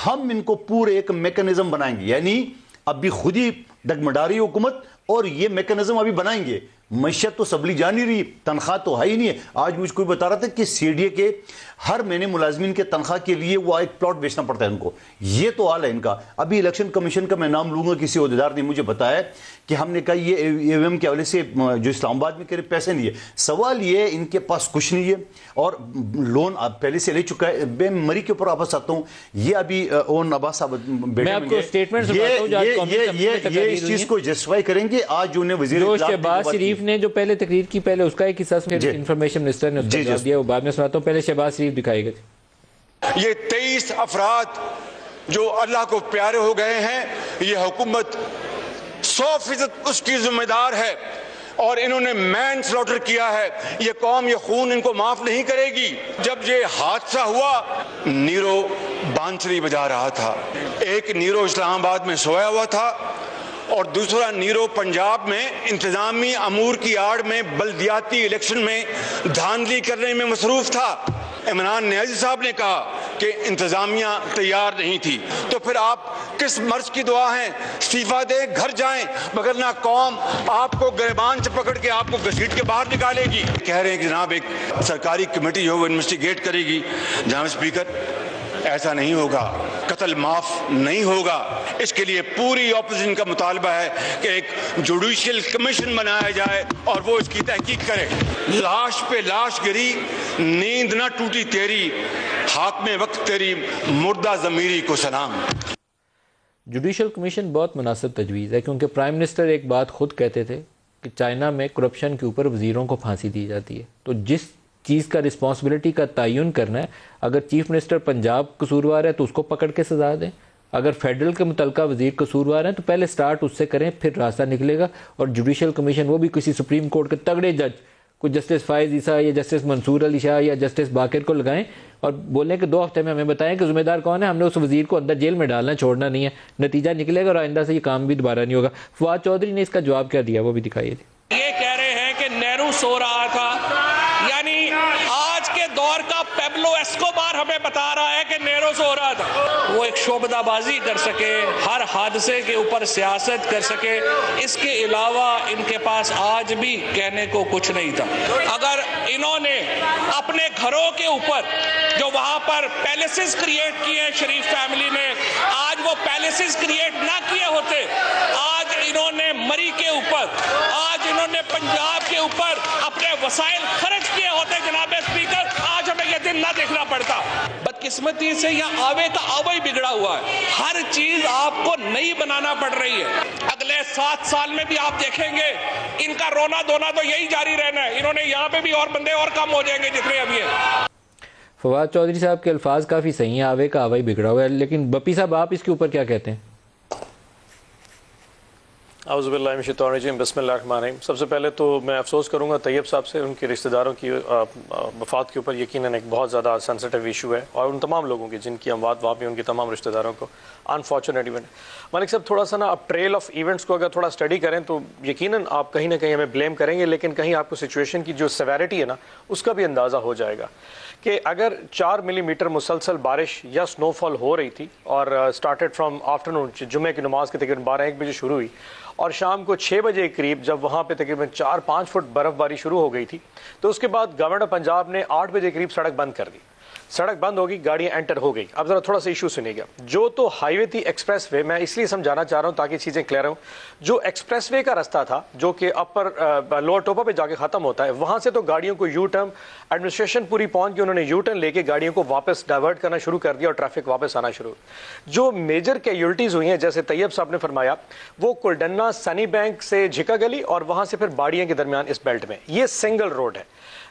ہم ان کو پورے ایک میکنزم بنائیں گے. یعنی ابھی خود ہی ڈگمڈاری حکومت, اور یہ میکنزم ابھی بنائیں گے. معیشت تو سبلی جا نہیں رہی, تنخواہ تو ہے ہی نہیں ہے. آج مجھ کوئی بتا رہا تھا کہ سی ڈی اے کے ہر مہینے ملازمین کے تنخواہ کے لیے وہ ایک پلاٹ بیچنا پڑتا ہے ان کو. یہ تو حال ہے ان کا. ابھی الیکشن کمیشن کا میں نام لوں گا, کسی عہدیدار نے مجھے بتایا کہ ہم نے کہا یہ ای وی ایم کے حوالے سے جو اسلام آباد میں کرے پیسے نہیں ہے. سوال یہ ان کے پاس کچھ نہیں ہے, اور لون پہلے سے لے چکا ہے. میں مری کے اوپر واپس آتا ہوں. یہ ابھی اون عباس صاحب میں آپ کو سٹیٹمنٹ سناتا ہوں جو یہ اس چیز کو جسٹیفائی کریں گے. آج جو وزیر شہباز شریف نے جو پہلے تقریر کی, پہلے اس کا ایک حصہ انفارمیشن منسٹر نے اس کا جواب دیا, وہ بعد میں سناتا ہوں. پہلے شہباز شریف دکھائے گا. یہ 23 افراد جو اللہ کو پیارے ہو گئے ہیں, یہ حکومت 100% اس کی ذمہ دار ہے, اور انہوں نے مین سلوٹر کیا ہے. یہ قوم, یہ خون ان کو معاف نہیں کرے گی. جب یہ حادثہ ہوا, نیرو بانسری بجا رہا تھا. ایک نیرو اسلام آباد میں سویا ہوا تھا, اور دوسرا نیرو پنجاب میں انتظامی امور کی آڑ میں بلدیاتی الیکشن میں دھاندلی کرنے میں مصروف تھا. عمران نیازی صاحب نے کہا کہ انتظامیہ تیار نہیں تھی. تو پھر آپ کس مرض کی دعا ہیں؟ استعفیٰ دیں, گھر جائیں, مگر نہ قوم آپ کو گریبان سے پکڑ کے آپ کو گھسیٹ کے باہر نکالے گی. کہہ رہے ہیں کہ جناب ایک سرکاری کمیٹی جو ہے وہ انویسٹیگیٹ کرے گی. جناب اسپیکر, ایسا نہیں ہوگا, قتل معاف نہیں ہوگا. اس کے لیے پوری اپوزیشن کا مطالبہ ہے کہ ایک جوڈیشل کمیشن بنایا جائے اور وہ اس کی تحقیق کرے. لاش پہ لاش گری, نیند نہ ٹوٹی تیری, حاکم وقت تیری مردہ ضمیری کو سلام. جوڈیشل کمیشن بہت مناسب تجویز ہے, کیونکہ پرائم منسٹر ایک بات خود کہتے تھے کہ چائنا میں کرپشن کے اوپر وزیروں کو پھانسی دی جاتی ہے. تو جس چیز کا رسپانسبلٹی کا تعین کرنا ہے, اگر چیف منسٹر پنجاب قصوروار ہے تو اس کو پکڑ کے سزا دیں. اگر فیڈرل کے متعلقہ وزیر قصوروار ہیں تو پہلے سٹارٹ اس سے کریں, پھر راستہ نکلے گا. اور جوڈیشل کمیشن وہ بھی کسی سپریم کورٹ کے تگڑے جج, کوئی جسٹس فائز عیسیٰ یا جسٹس منصور علی شاہ یا جسٹس باقر کو لگائیں اور بولیں کہ 2 ہفتے میں ہمیں بتائیں کہ ذمہ دار کون ہے, ہم نے اس وزیر کو اندر جیل میں ڈالنا, چھوڑنا نہیں ہے. نتیجہ نکلے گا اور آئندہ سے یہ کام بھی دوبارہ نہیں ہوگا. فواد چودھری نے اس کا جواب کیا دیا وہ بھی دکھائیے. یہ کہہ رہے ہیں کہ نہرو سو رہا تھا, یعنی آج کے دور کا پیبلو ایسکوبار ہمیں بتا رہا ہے کہ نیرو سے ہو رہا تھا. وہ ایک شعبدہ بازی کر سکے, ہر حادثے کے اوپر سیاست کر سکے, اس کے علاوہ ان کے پاس آج بھی کہنے کو کچھ نہیں تھا. اگر انہوں نے اپنے گھروں کے اوپر جو وہاں پر پیلیسز کریٹ کیے ہیں شریف فیملی نے, آج وہ پیلیسز کریٹ نہ کیے ہوتے, آج انہوں نے مری کے اوپر, آج انہوں نے پنجاب کے اوپر اپنے وسائل خرچ کیے ہوتے جناب اسپیکر, آج ہمیں یہ دن نہ دیکھنا پڑتا. بدقسمتی سے یہ آوے کا آوے ہی بگڑا ہوا ہے. ہر چیز آپ کو نئی بنانا پڑ رہی ہے. اگلے 7 سال میں بھی آپ دیکھیں گے ان کا رونا دھونا تو یہی جاری رہنا ہے. انہوں نے یہاں پہ بھی اور بندے اور کم ہو جائیں گے جتنے ابھی ہیں. فواد چودھری صاحب کے الفاظ کافی صحیح ہیں, آوے کا آوے ہی بگڑا ہوا ہے, لیکن بپی صاحب آپ اس کے اوپر کیا کہتے ہیں؟ اعوذ باللہ من الشیطان الرجیم, بسم اللہ الرحمن الرحیم. سب سے پہلے تو میں افسوس کروں گا طیب صاحب سے, ان کے رشتہ داروں کی وفات کے اوپر یقیناً ایک بہت زیادہ سینسٹیو ایشو ہے, اور ان تمام لوگوں کی جن کی اموات وہاں پہ ان کے تمام رشتہ داروں کو انفارچونیٹ ایونٹ. مالک صاحب تھوڑا سا نا آپ ٹریل آف ایونٹس کو اگر تھوڑا اسٹڈی کریں تو یقیناً آپ کہیں نہ کہیں ہمیں بلیم کریں گے, لیکن کہیں آپ کو سچویشن کی جو سیویرٹی ہے نا اس کا بھی اندازہ ہو جائے گا کہ اگر 4 ملی میٹر مسلسل بارش یا سنو فال ہو رہی تھی, اور اسٹارٹڈ فرام آفٹرنون, جمعے کی نماز کے تقریباً 12-1 بجے شروع ہوئی, اور شام کو 6 بجے قریب جب وہاں پہ تقریباً 4-5 فٹ برف باری شروع ہو گئی تھی, تو اس کے بعد گورنمنٹ آف پنجاب نے 8 بجے قریب سڑک بند کر دی. سڑک بند ہوگی, گاڑیاں انٹر ہو گئی. اب ذرا تھوڑا سا ایشو سنیے گا. جو تو ہائی وے تھی ایکسپریس وے, میں اس لیے سمجھانا چاہ رہا ہوں تاکہ چیزیں کلیئر ہوں, جو ایکسپریس وے کا رستہ تھا جو کہ اپر لوور ٹوپا پہ جا کے ختم ہوتا ہے, وہاں سے تو گاڑیوں کو یو ٹرن, ایڈمنسٹریشن پوری پہنچ کے انہوں نے یو ٹرن لے کے گاڑیوں کو واپس ڈائیورٹ کرنا شروع کر دیا اور ٹریفک واپس آنا شروع. جو میجر کیجولٹیز ہوئی ہیں جیسے طیب صاحب نے فرمایا, وہ کلڈنا سنی بینک سے جھکا گلی اور وہاں سے پھر باڑیاں کے درمیان اس بیلٹ میں, یہ سنگل روڈ ہے.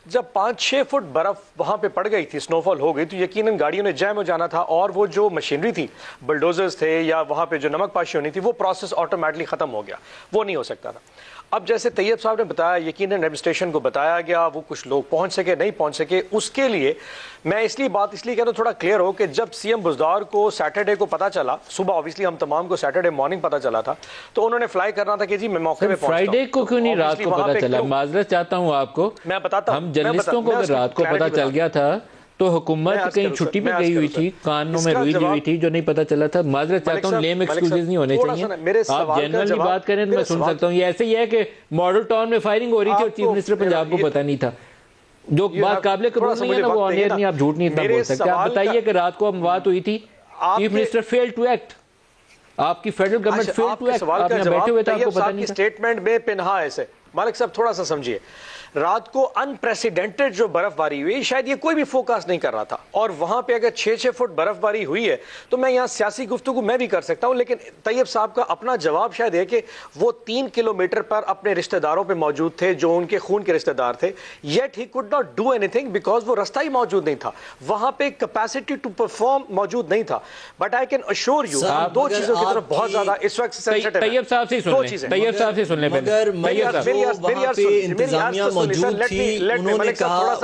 جب 5-6 فٹ برف وہاں پہ پڑ گئی تھی, سنو فال ہو گئی, تو یقیناً گاڑیوں نے جیم ہو جانا تھا, اور وہ جو مشینری تھی, بلڈوزرز تھے یا وہاں پہ جو نمک پاشی ہونی تھی, وہ پروسیس آٹومیٹلی ختم ہو گیا, وہ نہیں ہو سکتا تھا. اب جیسے طیب صاحب نے بتایا, یقیناً ایڈمنسٹریشن کو بتایا گیا, وہ کچھ لوگ پہنچ سکے نہیں پہنچ سکے. اس کے لیے میں اس لیے بات اس لیے کہتا ہوں تھوڑا کلیئر ہو کہ جب سی ایم بزدار کو سیٹرڈے کو پتا چلا صبح, آبویسلی ہم تمام کو سیٹرڈے مارننگ پتا چلا تھا, تو انہوں نے فلائی کرنا تھا کہ جی میں موقع پہ پہنچتا ہوں. فرائیڈے کو کیوں نہیں رات کو پتا چلا؟ معذرت چاہتا ہوں آپ کو, میں بتاتا ہوں, ہم جرنلسٹوں کو اگر رات کو پتا چل گیا تھا تو حکومت کہیں چھٹی پہ گئی ہوئی تھی, کانوں میں روئی دی ہوئی تھی, جو نہیں پتا چلا تھا. معذرت چاہتا ہوں, لیم ایکسکیوزز نہیں ہونے چاہیے. آپ جنرلی بات کریں تو میں سن سکتا ہوں. یہ ایسے ہی ہے کہ ماڈل ٹاؤن میں فائرنگ ہو رہی تھی اور چیف منسٹر پنجاب کو پتا نہیں تھا. جو بات قابل قبول نہیں ہے نا, وہ آن ایئر نہیں, آپ جھوٹ نہیں اتنا بول سکتے. آپ بتائیے کہ رات کو بات ہوئی تھی, chief minister fail to act, آپ کی federal government fail to act, آپ یہاں بیٹھے ہوئے تھے, آپ کو پتا نہیں تھا. اسٹیٹمنٹ میں پنہا ایسے. مالک صاحب تھوڑا سا سمجھیے, رات کو انپریسیڈنٹڈ جو برف باری ہوئی, شاید یہ کوئی بھی فوکس نہیں کر رہا تھا, اور وہاں پہ اگر 6-6 فٹ برف باری ہوئی ہے تو میں یہاں سیاسی گفتگو میں بھی کر سکتا ہوں, لیکن طیب صاحب کا اپنا جواب شاید ہے کہ وہ 3 کلومیٹر پر اپنے رشتہ داروں پہ موجود تھے جو ان کے خون کے رشتہ دار تھے, yet he could not do any thing because وہ رستہ ہی موجود نہیں تھا, وہاں پہ کیپیسٹی ٹو پرفارم موجود نہیں تھا. But I can assure you, دو چیزوں کی طرف بہت زیادہ اس وقت سینسٹیو ہے. طیب صاحب سے سن لیں, طیب صاحب سے سن لیں. انتظامیہ موجود تھی, انہوں نے کہا,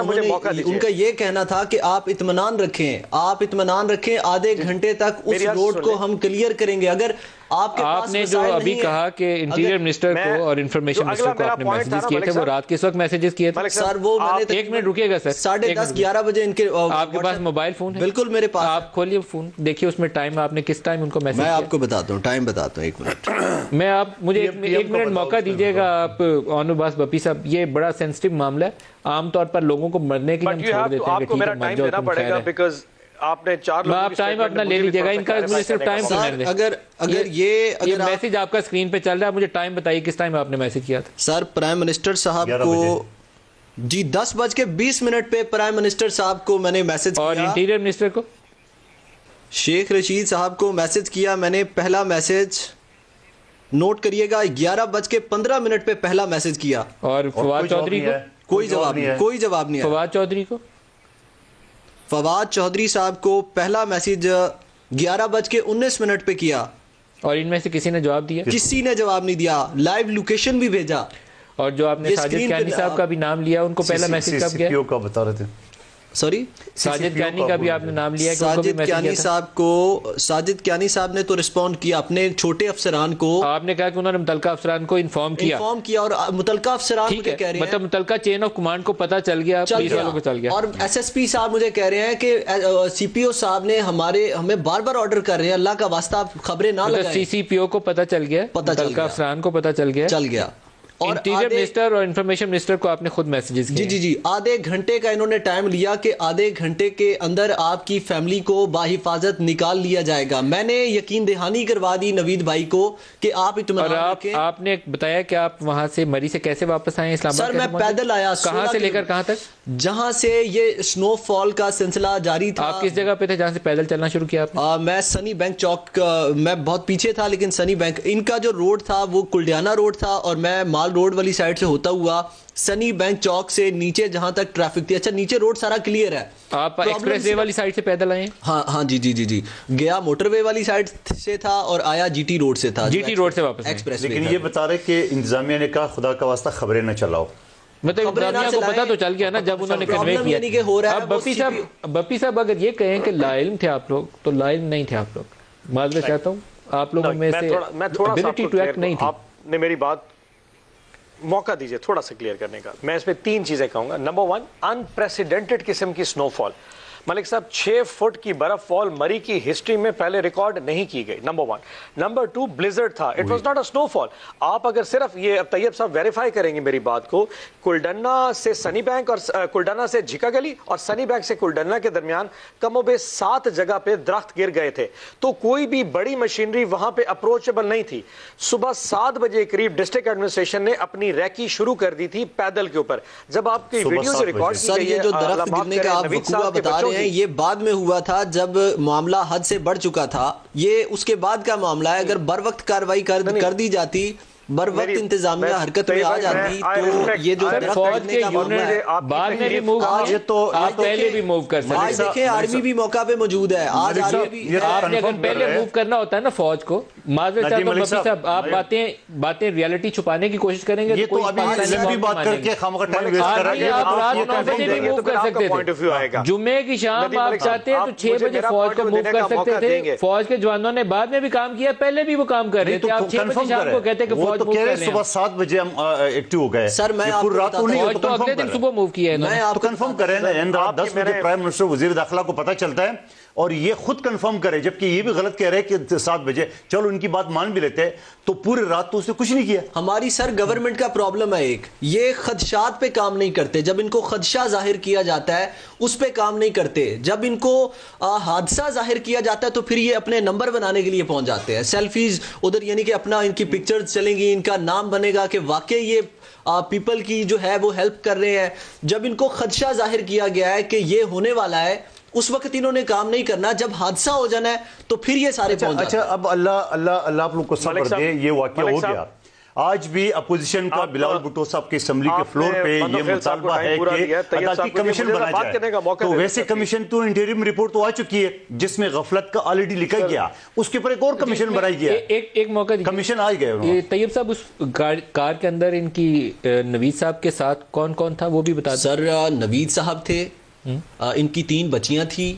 ان کا یہ کہنا تھا کہ آپ اطمینان رکھیں, آپ اطمینان رکھیں, آدھے گھنٹے تک اس روڈ کو ہم کلیئر کریں گے. اگر آپ نے جو ابھی کہا کہ انٹیریئر منسٹر کو اور انفارمیشن منسٹر کو آپ نے میسیجز کیے تھے, وہ رات کس وقت میسیجز کیے تھے؟ سر وہ میں نے 1 منٹ رکیے گا سر, 10:30-11 بجے ان کے. آپ کے پاس موبائل فون ہے؟ بالکل میرے پاس. آپ کھولیے فون, دیکھیے اس میں ٹائم, آپ نے کس ٹائم ان کو میسیج کیا. میں آپ کو بتاتا ہوں, ٹائم بتاتا ہوں, 1 منٹ. میں مجھے 1 منٹ موقع دیجیے گا آپ آنو باس بپی صاحب. یہ بڑا سینسٹیو معاملہ ہے, عام طور پر لوگوں کو مرنے کے لیے ہم چھوڑ دیتے ہیں کہ ٹھیک ہے مر جاؤ تم خیر ہے. آپ نے 4 لوگوں آپ ٹائم اپنا لے لیجیے گا, ان کا مجھے صرف ٹائم سننے دیں. اگر یہ میسج آپ کا اسکرین پہ چل رہا ہے, مجھے ٹائم بتائیے کس ٹائم آپ نے میسج کیا تھا. سر پرائم منسٹر صاحب کو جی 10:20 پہ پرائم منسٹر صاحب کو میں نے میسج کیا, اور انٹیریئر منسٹر کو شیخ رشید صاحب کو میسج کیا. میں نے پہلا میسج نوٹ کریے گا 11:15 پہ پہلا میسج کیا, اور فواد چودھری کو کوئی جواب نہیں. فواد چودھری کو, فواد چودھری صاحب کو پہلا میسج 11:19 پہ کیا, اور ان میں سے کسی نے جواب دیا؟ کسی نے جواب نہیں دیا. لائیو لوکیشن بھی بھیجا. اور جو آپ نے ساجد کیانی صاحب کا بھی نام لیا, ان کو پہلا میسج کب گیا؟ کا بتا رہے تھے سوری ساجد کیانی کا بھی آپ نے نام لیا کہ ان کو بھی ساجد میسج کیانی کیا تھا؟ صاحب کو ساجد کیانی صاحب نے تو رسپونڈ کیا اپنے چھوٹے افسران کو, آپ نے کہا کہ انہوں نے متعلقہ افسران کو انفارم کیا اور متعلقہ افسران ٹھیک مجھے ہے, کہہ رہے ہیں مطلب متعلقہ چین آف کمانڈ کو پتہ چل گیا, پولیس والوں کو چل گیا, اور ایس ایس پی صاحب مجھے کہہ رہے ہیں کہ سی پی او صاحب نے ہمیں بار بار آرڈر کر رہے ہیں, اللہ کا واسطہ آپ خبریں نہ لگائیں. سی سی پی او کو پتہ چل گیا, متعلقہ افسران کو پتہ چل گیا. اور انٹیریئر منسٹر اور انفارمیشن منسٹر کو آپ نے خود میسیجز کیے. جی آدھے گھنٹے کا انہوں نے ٹائم لیا کہ آدھے گھنٹے کے اندر آپ کی فیملی کو باحفاظت نکال لیا جائے گا. میں نے یقین دہانی کروا دی نوید بھائی کو کہ آپ اطمینان رکھیں. اور آپ نے بتایا کہ آپ وہاں سے مری سے کیسے واپس آئے اسلام آباد؟ سر میں پیدل آیا. کہاں سے لے کر کہاں تک؟ جہاں سے یہ سنو فال کا سلسلہ جاری تھا. آپ کس جگہ پہ تھے جہاں سے پیدل چلنا شروع کیا آپ نے؟ میں سنی بینک چوک, میں بہت پیچھے تھا, لیکن سنی بینک ان کا جو روڈ تھا وہ کلڈیانہ روڈ تھا, اور میں مال روڈ والی سائڈ سے ہوتا ہوا سنی بینک چوک سے نیچے جہاں تک ٹریفک تھی. اچھا نیچے روڈ سارا کلیئر ہے. آپ ایکسپریس وے والی سائڈ سے پیدل آئے؟ ہاں جی گیا موٹر وے والی سائڈ سے تھا اور آیا جی ٹی روڈ سے تھا, جی ٹی روڈ سے واپس ایکسپریس. لیکن یہ بتا رہے کہ انتظامیہ نے کہا خدا کا واسطہ خبریں نہ چلاؤ. مطلب انتظامیہ کو پتا تو چل گیا نا جب انہوں نے کنوے کیا. اب بپی صاحب اگر یہ کہیں کہ لا علم تھے آپ لوگ تو لا علم نہیں تھے آپ لوگ. معذرت چاہتا ہوں, آپ لوگوں میں سے ابیلٹی ٹو ایکٹ نہیں تھی. آپ نے میری بات موقع دیجئے تھوڑا سا کلیئر کرنے کا. میں اس پہ 3 چیزیں کہوں گا. نمبر 1, انپریسیڈنٹڈ قسم کی سنو فال. ملک صاحب 6 فٹ کی برف فال مری کی ہسٹری میں پہلے ریکارڈ نہیں کی گئی. نمبر 1. نمبر 2, بلیزرڈ تھا. اٹ واز ناٹ اے سنو فال. آپ اگر صرف یہ طیب صاحب ویریفائی کریں گے میری بات کو, کلڈنا سے سنی بینک اور کلڈنا سے جھکا گلی اور سنی بینک سے کلڈنا کے درمیان کم و بیش 7 جگہ پہ درخت گر گئے تھے, تو کوئی بھی بڑی مشینری وہاں پہ اپروچبل نہیں تھی. صبح 7 بجے قریب ڈسٹرکٹ ایڈمنسٹریشن نے اپنی ریکی شروع کر دی تھی پیدل کے اوپر. جب آپ کی ویڈیو سے ریکارڈ کی گئی ہے, یہ جو درخت گرنے کا آپ وقوع بتا رہے ہیں یہ بعد میں ہوا تھا جب معاملہ حد سے بڑھ چکا تھا. یہ اس کے بعد کا معاملہ ہے. اگر بر وقت کارروائی کر دی جاتی, بر وقت انتظامیہ حرکت میں آ جاتی تو یہ جو فوج کے یونٹ بعد میں بھی موو کیے تو آپ پہلے بھی موو کر سکتے. آج دیکھیں آرمی بھی موقع پہ موجود ہے. آج آرمی بھی, آپ نے اگر پہلے موو کرنا ہوتا ہے نا فوج کو, معذرت چاہتا ہوں بپی صاحب, آپ باتیں ریالٹی چھپانے کی کوشش کریں گے تو لمبی بات کر کے خامخواہ ٹائم ویسٹ کر رہے ہیں. آپ رات 9 بجے بھی موو کر سکتے تھے. جمعے کی شام آپ چاہتے ہیں تو 6 بجے فوج کو موو کر سکتے تھے. فوج کے جوانوں نے بعد میں بھی کام کیا, پہلے بھی وہ کام کر رہے تھے. آپ 6 بجے شام کو کہتے کہ فوج موو کر رہے ہیں. 7 بجے ہم ایکٹیو ہو گئے. سر میں آپ فوج تو اگلے دن صبح موو کیا ہے. تو کنفرم کریں نا, 10 بجے پرائم منسٹر وزیر داخلہ کو پتہ چلتا ہے اور یہ خود کنفرم کرے, جبکہ یہ بھی غلط کہہ رہے کہ 7 بجے. چلو ان کی بات مان بھی لیتے ہیں, تو پورے رات تو اس نے کچھ نہیں کیا. ہماری سر گورنمنٹ کا پرابلم ہے ایک, یہ خدشات پہ کام نہیں کرتے. جب ان کو خدشہ ظاہر کیا جاتا ہے اس پہ کام نہیں کرتے. جب ان کو حادثہ ظاہر کیا جاتا ہے تو پھر یہ اپنے نمبر بنانے کے لیے پہنچ جاتے ہیں. سیلفیز ادھر, یعنی کہ اپنا ان کی پکچرز چلیں گی, ان کا نام بنے گا کہ واقعی یہ پیپل کی جو ہے وہ ہیلپ کر رہے ہیں. جب ان کو خدشہ ظاہر کیا گیا ہے کہ یہ ہونے والا ہے, اس وقت انہوں نے کام نہیں کرنا. جب حادثہ ہو جانا ہے تو پھر یہ سارے پہنچ جاتے ہیں. اچھا اب اللہ آپ لوگ کو صبر دے, یہ واقعہ ہو گیا. آج بھی اپوزیشن کا بلاول بھٹو صاحب کے اسمبلی کے فلور پہ یہ مطالبہ ہے کہ عدالتی کمیشن بنا جائے. تو ویسے کمیشن تو انٹریم رپورٹ تو آ چکی ہے جس میں غفلت کا آلریڈی لکھا گیا, اس کے اوپر ایک اور کمیشن بنائی گیا. ایک موقع کمیشن آ گئے. طیب صاحب اس کار کے اندر ان کی نوید صاحب کے ساتھ کون کون تھا وہ بھی بتا دیں. سر نوید صاحب تھے, ان کی 3 بچیاں تھیں.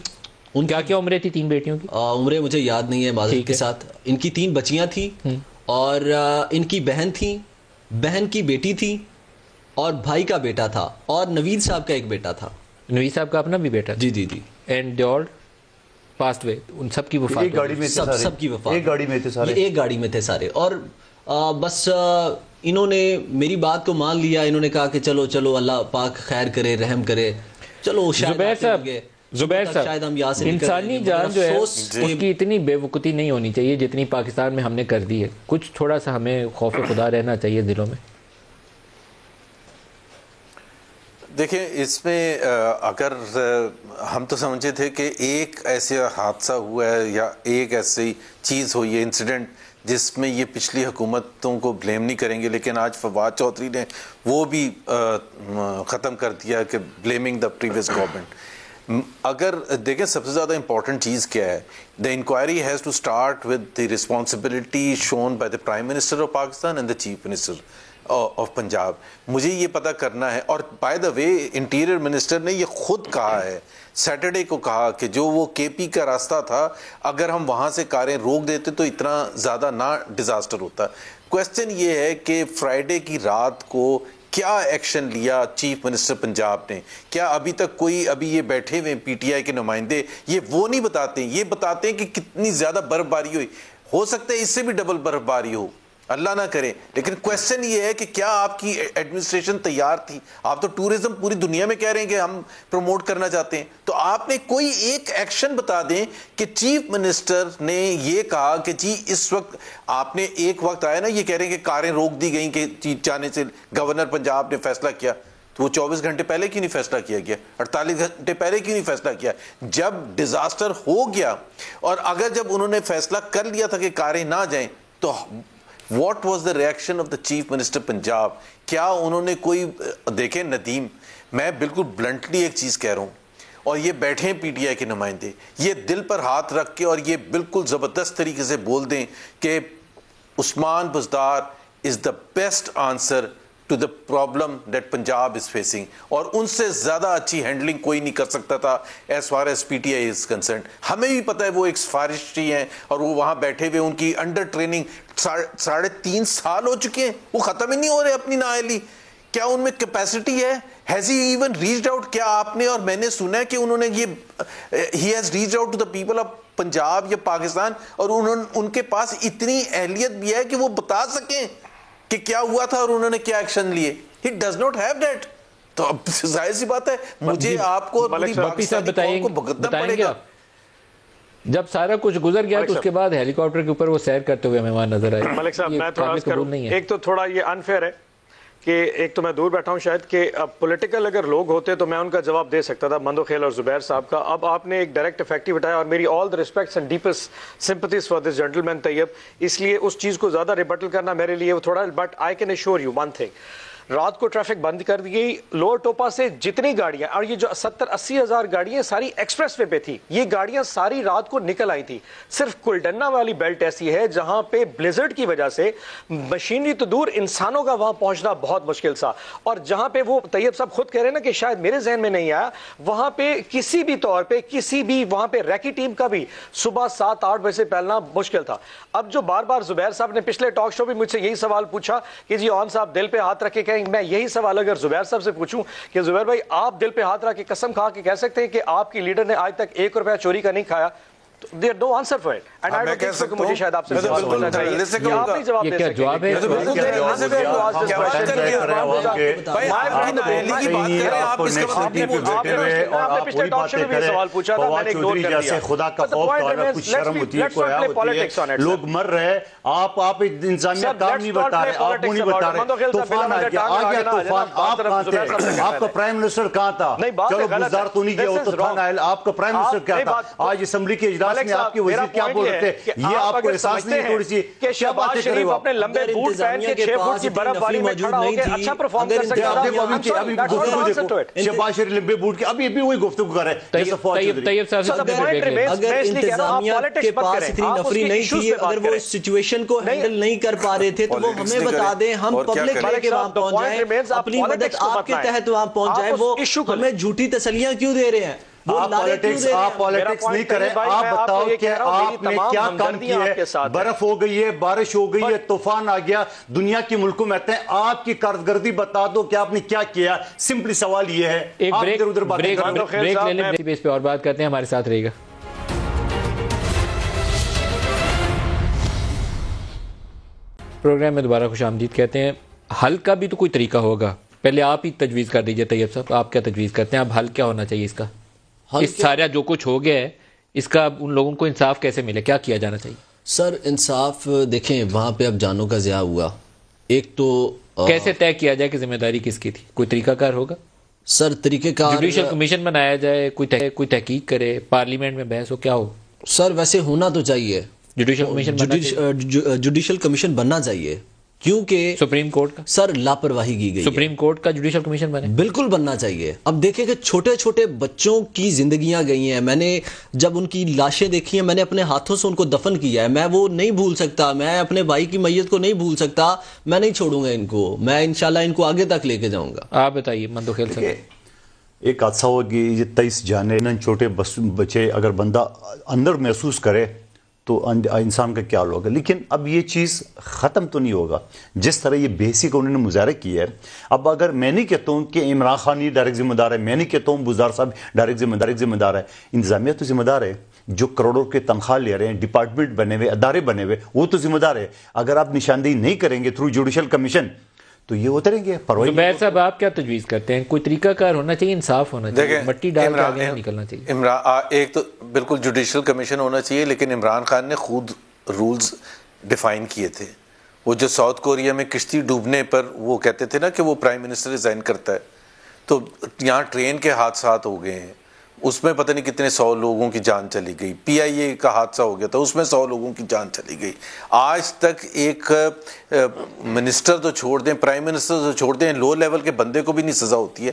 ان کیا عمریں تھی 3 بیٹیوں کی؟ عمریں مجھے یاد نہیں ہے معذرت کے ساتھ. ان کی 3 بچیاں تھیں اور ان کی بہن تھی, بہن کی بیٹی تھی اور بھائی کا بیٹا تھا, اور نوید صاحب کا ایک بیٹا تھا. نوید صاحب کا اپنا بھی بیٹا تھا؟ جی. And they all passed away. ان سب کی وفات, سب کی وفات, ایک گاڑی میں تھے سارے, ایک گاڑی میں تھے سارے. اور بس انہوں نے میری بات کو مان لیا. انہوں نے کہا کہ چلو اللہ پاک خیر کرے, رحم کرے. چلو زبیر صاحب, انسانی جان جو ہے اس کی اتنی بے وقوتی نہیں ہونی چاہیے جتنی پاکستان میں ہم نے کر دی ہے. کچھ تھوڑا سا ہمیں خوف خدا رہنا چاہیے دلوں میں. دیکھیں اس میں اگر ہم تو سمجھے تھے کہ ایک ایسا حادثہ ہوا ہے یا ایک ایسی چیز ہوئی ہے, انسیڈنٹ, جس میں یہ پچھلی حکومتوں کو بلیم نہیں کریں گے, لیکن آج فواد چودھری نے وہ بھی ختم کر دیا کہ بلیمنگ دا پریویس گورنمنٹ. اگر دیکھیں سب سے زیادہ امپورٹنٹ چیز کیا ہے, the inquiry has to start with the responsibility shown by the prime minister of Pakistan and the chief minister. Of Punjab. مجھے یہ پتہ کرنا ہے, اور by the way interior minister نے یہ خود کہا ہے, سیٹرڈے کو کہا کہ جو وہ کے پی کا راستہ تھا اگر ہم وہاں سے کاریں روک دیتے تو اتنا زیادہ نہ ڈیزاسٹر ہوتا. کویسچن یہ ہے کہ فرائیڈے کی رات کو کیا ایکشن لیا چیف منسٹر پنجاب نے؟ کیا ابھی تک کوئی, ابھی یہ بیٹھے ہوئے پی ٹی آئی کے نمائندے, یہ وہ نہیں بتاتے, یہ بتاتے ہیں کہ کتنی زیادہ برف باری ہوئی. ہو سکتا ہے اس سے بھی ڈبل برف باری ہو, اللہ نہ کرے, لیکن کویسچن یہ ہے کہ کیا آپ کی ایڈمنسٹریشن تیار تھی؟ آپ تو ٹورزم پوری دنیا میں کہہ رہے ہیں کہ ہم پروموٹ کرنا چاہتے ہیں, تو آپ نے کوئی ایک ایکشن بتا دیں کہ چیف منسٹر نے یہ کہا کہ جی اس وقت آپ نے, ایک وقت آیا نا یہ کہہ رہے ہیں کہ کاریں روک دی گئیں کہ جانے سے, گورنر پنجاب نے فیصلہ کیا, تو وہ 24 گھنٹے پہلے کیوں نہیں فیصلہ کیا گیا, 48 گھنٹے پہلے کیوں نہیں فیصلہ کیا جب ڈیزاسٹر ہو گیا؟ اور اگر جب انہوں نے فیصلہ کر لیا تھا کہ کاریں نہ جائیں تو what was the reaction of the chief minister Punjab? کیا انہوں نے کوئی, دیکھیں ندیم, میں بالکل بلنٹلی ایک چیز کہہ رہا ہوں, اور یہ بیٹھے ہیں پی ٹی آئی کے نمائندے, یہ دل پر ہاتھ رکھ کے اور یہ بالکل زبردست طریقے سے بول دیں کہ Usman Buzdar is the best answer to the problem that Punjab is facing, اور ان سے زیادہ اچھی ہینڈلنگ کوئی نہیں کر سکتا تھا as far as P T I is concerned. ہمیں بھی پتہ ہے وہ ایک سفارشی ہیں اور وہ وہاں بیٹھے ہوئے, ان کی انڈر ٹریننگ 3.5 سال ہو چکے ہیں, وہ ختم ہی نہیں ہو رہے اپنی نااہلی. کیا ان میں کیپیسٹی ہے؟ Has he even reached out? کیا آپ نے, اور میں نے سنا ہے کہ انہوں نے یہ, he has reached out to the people of Punjab یا پاکستان, اور ان کے پاس اتنی اہلیت بھی ہے کہ وہ بتا سکیں کہ کیا ہوا تھا اور انہوں نے کیا ایکشن لیے. He does not have that. تو اب ظاہر سی بات ہے مجھے آپ کو بتائیں گے آپ جب سارا کچھ گزر گیا تو اس کے بعد ہیلی کاپٹر کے اوپر وہ سیر کرتے ہوئے مہمان نظر آئے. ملک صاحب میں تھوڑا عرض کروں, ایک تو تھوڑا یہ انفیئر ہے کہ ایک تو میں دور بیٹھا ہوں شاید, کہ پولیٹیکل اگر لوگ ہوتے تو میں ان کا جواب دے سکتا تھا, مندوخیل اور زبیر صاحب کا. اب آپ نے ایک ڈائریکٹ افیکٹو بتایا, اور میری all the respects and deepest sympathies for this gentleman Tayyab, اس لیے اس چیز کو زیادہ ریبٹل کرنا میرے لیے تھوڑا, but I can assure you one thing, رات کو ٹریفک بند کر دی گئی. لوور ٹوپا سے جتنی گاڑیاں, اور یہ جو 70-80 ہزار گاڑیاں ساری ایکسپریس وے پہ تھی, یہ گاڑیاں ساری رات کو نکل آئی تھی. صرف کلڈنا والی بیلٹ ایسی ہے جہاں پہ بلیزرڈ کی وجہ سے مشینری تو دور, انسانوں کا وہاں پہنچنا بہت مشکل تھا. اور جہاں پہ وہ طیب صاحب خود کہہ رہے ہیں نا کہ شاید میرے ذہن میں نہیں آیا, وہاں پہ کسی بھی طور پہ کسی بھی وہاں پہ ریکی ٹیم کا بھی صبح 7-8 بجے سے پہلنا مشکل تھا. اب جو بار بار زبیر صاحب نے پچھلے ٹاک شو بھی مجھ سے یہی سوال پوچھا کہ جی اون صاحب دل پہ ہاتھ رکھ کے کہیں, میں یہی سوال اگر زبیر صاحب سے پوچھوں کہ زبیر بھائی آپ دل پہ ہاتھ رکھ کے قسم کھا کے کہہ سکتے ہیں کہ آپ کی لیڈر نے آج تک 1 روپیہ چوری کا نہیں کھایا؟ There no answer for it. And I don't think so کہ مجھے شاید آپ سے سوال پوچھنا چاہیے کہ آپ نہیں جواب دے سکتے. جواب ہے پچھلے ٹاک شو میں بھی سوال پوچھا تھا, میں نے اگنور کر دیا. خدا کا خوف تعالیٰ کچھ شرم ہوتی ہے, لوگ مر رہے, آپ انسانیہ کام نہیں بتا رہے, آپ وہ نہیں بتا رہے. طوفان آ گیا طوفان, آپ کہاں تھے؟ آپ کا پرائم منسٹر کہاں تھا؟ چلو گزار تو نہیں گیا, وہ طوفان آئے, آپ کا پرائم منسٹر کیا تھا؟ آج اسمبلی کے اجلاس میں آپ کے وزیر کیا بول رہے تھے؟ یہ آپ کو احساس نہیں ہے تھوڑی سی کہ شہباز شریف اپنے لمبے بوٹ پہن کے 6 فٹ کی برف باری میں کھڑا ہو کے اچھا پرفارم کر سکتا تھا؟ شہباز شریف لمبے بوٹ کے ابھی وہی گفتگو کر رہے ہیں. طیب صاحب اگر انتظامیہ کے پاس اتنی نفری نہیں تھی, اگر وہ اس سچویشن کو ہینڈل نہیں کر پا رہے تھے تو وہ ہمیں بتا دیں, ہم پبلک لے کے وہاں پہنچ جائیں, اپنی مدد آپ کے تحت وہاں پہنچ جائیں. وہ ہمیں جھوٹی تسلیاں کیوں دے رہے ہیں؟ آپ پالیٹکس نہیں کریں, آپ بتاؤ کہ آپ نے کیا کام کیا ہے. برف ہو گئی ہے, بارش ہو گئی ہے, طوفان آ گیا, دنیا کی ملکوں میں آتے ہیں, آپ کی کارکردگی بتا دو کہ آپ نے کیا کیا. سمپلی سوال یہ ہے. ایک بریک لے لیں, اس پہ اور بات کرتے ہیں, ہمارے ساتھ رہے گا. پروگرام میں دوبارہ خوش آمدید کہتے ہیں. حل کا بھی تو کوئی طریقہ ہوگا, پہلے آپ ہی تجویز کر دیجئے طیب صاحب, آپ کیا تجویز کرتے ہیں؟ اب حل کیا ہونا چاہیے اس کا؟ اس سارا جو کچھ ہو گیا ہے اس کا ان لوگوں کو انصاف کیسے ملے, کیا کیا جانا چاہیے؟ سر انصاف دیکھیں, وہاں پہ اب جانوں کا ضیاع ہوا. ایک تو کیسے طے کیا جائے کہ ذمہ داری کس کی تھی؟ کوئی طریقہ کار ہوگا؟ سر طریقہ کار جوڈیشل کمیشن بنایا جائے, کوئی تحقیق کرے, پارلیمنٹ میں بحث ہو, کیا ہو؟ سر ویسے ہونا تو چاہیے, جوڈیشل کمیشن جوڈیشل کمیشن بننا چاہیے. کیونکہ سپریم کورٹ کا سر لاپرواہی کی گئی. سپریم کورٹ کا جوڈیشل کمیشن بنے بالکل بننا چاہیے. اب دیکھیں کہ چھوٹے چھوٹے بچوں کی زندگیاں گئی ہیں. میں نے جب ان کی لاشیں دیکھی ہیں میں نے اپنے ہاتھوں سے ان کو دفن کیا ہے. میں وہ نہیں بھول سکتا, میں اپنے بھائی کی میت کو نہیں بھول سکتا. میں نہیں چھوڑوں گا ان کو, میں انشاءاللہ ان کو آگے تک لے کے جاؤں گا. آپ بتائیے مندوخیل صاحب. ایک حادثہ ہوا کہ یہ 23 جانے چھوٹے بچے اگر بندہ اندر محسوس کرے تو انسان کا کیا ہوگا. لیکن اب یہ چیز ختم تو نہیں ہوگا جس طرح یہ بیسک انہوں نے مظاہرہ کیا ہے. اب اگر میں نہیں کہتا ہوں کہ عمران خان ہی ڈائریکٹ ذمہ دار ہے, میں نہیں کہتا ہوں بزدار صاحب ڈائریکٹ ذمہ دار ہے, انتظامیہ تو ذمہ دار ہے. جو کروڑوں کے تنخواہ لے رہے ہیں, ڈپارٹمنٹ بنے ہوئے, ادارے بنے ہوئے, وہ تو ذمہ دار ہے. اگر آپ نشاندہی نہیں کریں گے تھرو جوڈیشل کمیشن تو یہ اتریں گے. زبیر صاحب آپ کیا تجویز کرتے ہیں؟ کوئی طریقہ کار ہونا چاہیے, انصاف ہونا چاہیے, مٹی ڈال کے آگے نکلنا چاہیے. ایک تو بالکل جوڈیشل کمیشن ہونا چاہیے, لیکن عمران خان نے خود رولز ڈیفائن کیے تھے. وہ جو ساؤتھ کوریا میں کشتی ڈوبنے پر وہ کہتے تھے نا کہ وہ پرائم منسٹر ریزائن کرتا ہے, تو یہاں ٹرین کے حادثات ہو گئے ہیں, اس میں پتہ نہیں کتنے 100 لوگوں کی جان چلی گئی. PIA کا حادثہ ہو گیا تھا, اس میں 100 لوگوں کی جان چلی گئی. آج تک ایک منسٹر تو چھوڑ دیں, پرائم منسٹر تو چھوڑ دیں, لو لیول کے بندے کو بھی نہیں سزا ہوتی ہے.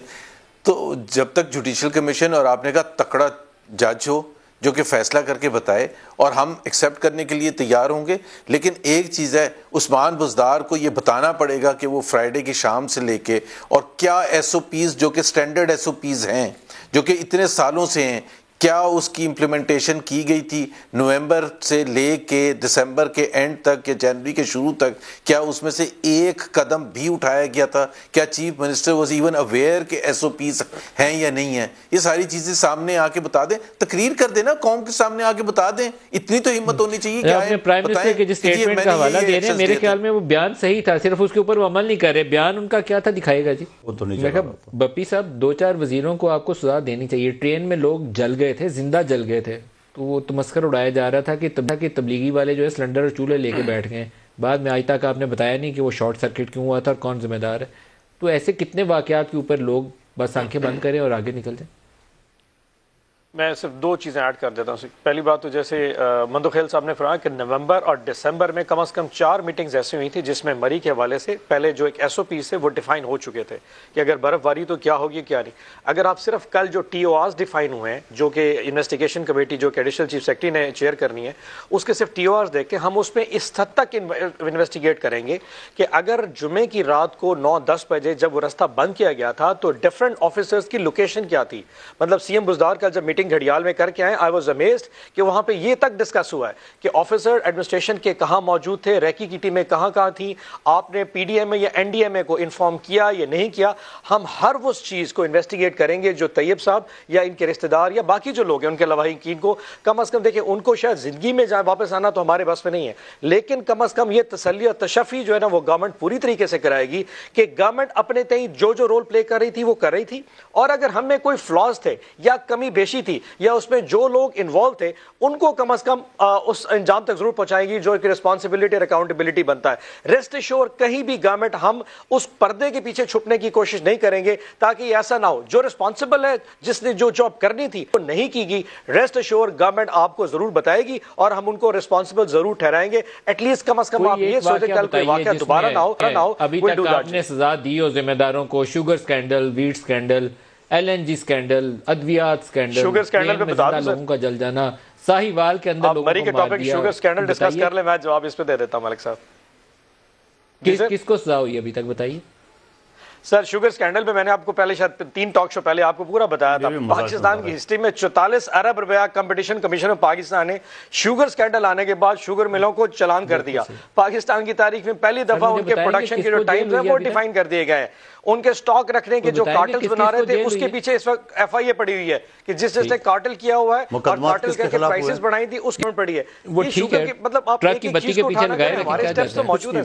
تو جب تک جوڈیشل کمیشن اور آپ نے کہا تکڑا جج ہو جو کہ فیصلہ کر کے بتائے, اور ہم ایکسیپٹ کرنے کے لیے تیار ہوں گے. لیکن ایک چیز ہے, عثمان بزدار کو یہ بتانا پڑے گا کہ وہ فرائیڈے کی شام سے لے کے اور کیا SOPs جو کہ سٹینڈرڈ SOPs ہیں جو کہ اتنے سالوں سے ہیں, کیا اس کی امپلیمنٹیشن کی گئی تھی نومبر سے لے کے دسمبر کے اینڈ تک یا جنوری کے شروع تک؟ کیا اس میں سے ایک قدم بھی اٹھایا گیا تھا؟ کیا chief minister was even aware کہ SOPs ہیں یا نہیں ہیں؟ یہ ساری چیزیں سامنے آ کے بتا دیں, تقریر کر دیں نا, قوم کے سامنے آ کے بتا دیں. اتنی تو ہمت ہونی چاہیے کہ آپ نے پرائم منسٹر کے جس اسٹیٹمنٹ کا حوالہ دے رہے ہیں, میرے خیال میں وہ بیان صحیح تھا, صرف اس کے اوپر وہ عمل نہیں کر رہے. بیان ان کا کیا تھا دکھائے گا جی. وہ تو نہیں. بپی صاحب 2-4 وزیروں کو آپ کو سزا دینی چاہیے. ٹرین میں لوگ جل گئے تھے, زندہ جل گئے تھے, تو وہ تمسخر اڑایا جا رہا تھا کہ تبلیغی والے جو ہے سلنڈر اور چولہے لے کے بیٹھ گئے. بعد میں آج تک آپ نے بتایا نہیں کہ وہ شارٹ سرکٹ کیوں ہوا تھا اور کون ذمہ دار ہے. تو ایسے کتنے واقعات کے اوپر لوگ بس آنکھیں بند کریں اور آگے نکل جائیں. میں صرف 2 چیزیں ایڈ کر دیتا ہوں. پہلی بات تو جیسے مندوخیل صاحب نے فرمایا کہ نومبر اور دسمبر میں کم از کم 4 میٹنگز ایسی ہوئی تھی جس میں مری کے حوالے سے پہلے جو ایک SOPs ہے وہ ڈیفائن ہو چکے تھے کہ اگر برف باری تو کیا ہوگی کیا نہیں. اگر آپ صرف کل جو TORs ڈیفائن ہوئے ہیں جو کہ انویسٹیگیشن کمیٹی جو کہ ایڈیشنل چیف سیکرٹری نے چیئر کرنی ہے, اس کے صرف TORs دیکھ کے ہم اس میں اس حد تک انویسٹیگیٹ کریں گے کہ اگر جمعے کی رات کو 9-10 بجے جب وہ رستہ بند کیا گیا تھا تو ڈفرنٹ آفیسرز کی لوکیشن کیا تھی. مطلب CM بزدار کا جب میٹنگ گھڑیال میں کر کے آئے, آئی واز امیزڈ کہ وہاں پہ یہ تک ڈسکس ہوا ہے کہ آفیسر ایڈمنسٹریشن کے کہاں موجود تھے, ریکی کی ٹیمیں کہاں تھیں, آپ نے PDMA یا NDMA کو انفارم کیا یا نہیں کیا. ہم ہر وہ چیز کو انویسٹیگیٹ کریں گے جو طیب صاحب یا ان کے رشتہ دار یا باقی جو لوگ ہیں ان کے لواحقین کو کم از کم دیکھیں, ان کو شاید زندگی میں جائے واپس آنا تو ہمارے بس میں نہیں ہے, لیکن کم از کم یہ تسلی اور تشفی جو ہے نا وہ گورنمنٹ پوری طریقے سے کرائے گی کہ گورنمنٹ اپنے تئیں جو رول پلے کر رہی تھی وہ کر رہی تھی, اور اگر ہم میں کوئی فلاز تھے یا کمی بیشی تھی یا اس میں جو لوگ انوالو تھے ان کو کم از کم اس انجام تک ضرور پہنچائیں گی جو ایک رسپانسبلٹی اور اکاؤنٹیبلٹی بنتا ہے. ریسٹ ایشور کہیں بھی گورنمنٹ ہم اس پردے کے پیچھے چھپنے کی کوشش نہیں کریں گے تاکہ ایسا نہ ہو جو رسپانسبل ہے جس نے جو جاب کرنی تھی وہ نہیں کی گئی. ریسٹ ایشور گورنمنٹ آپ کو ضرور بتائے گی اور ہم ان کو رسپانسبل ضرور ٹھہرائیں گے. ایٹ لیسٹ کم از کم آپ یہ سوچیں کل کوئی واقعہ دوبارہ نہ ہو. ابھی تک آپ نے سزا دی اور ذمہ داروں کو, sugar scandal, wheat scandal, LNG scandal, ادویات سکینڈل, شوگر سکینڈل پہ بتا دوں لوگوں کا جل جانا, ساہیوال کے اندر لوگوں کو مار دیا. شوگر سکینڈل ڈسکس کر لیں, میں جواب اس پہ دے دیتا ہوں ملک صاحب. کس کو سزا ہوئی ابھی تک بتائیے سر. شوگر سکینڈل پہ میں نے آپ کو پہلے شاید 3 ٹاک شو پہلے آپ کو پورا بتایا تھا. پاکستان کی ہسٹری میں 44 ارب روپیہ کمپٹیشن کمیشن آف پاکستان نے شوگر سکینڈل آنے کے بعد شوگر ملوں کو چلان کر دیا. پاکستان کی تاریخ میں پہلی دفعہ ان کے پروڈکشن کے جو ٹائمز ہیں وہ ڈیفائن کر دیے گئے ہیں. ان کے سٹاک رکھنے کے جو کارٹلز بنا رہے تھے اس کے پیچھے اس وقت FIA پڑی ہوئی ہے کہ جس نے کارٹل کیا ہوا ہے اور کارٹل کر کے پرائسز بڑھائی تھی اس کی پڑی ہے. وہ ٹھیک ہے, مطلب آپ ٹرک کی بتی کے پیچھے لگائے رکھیں. ہمارے سٹیپس تو موجود ہیں.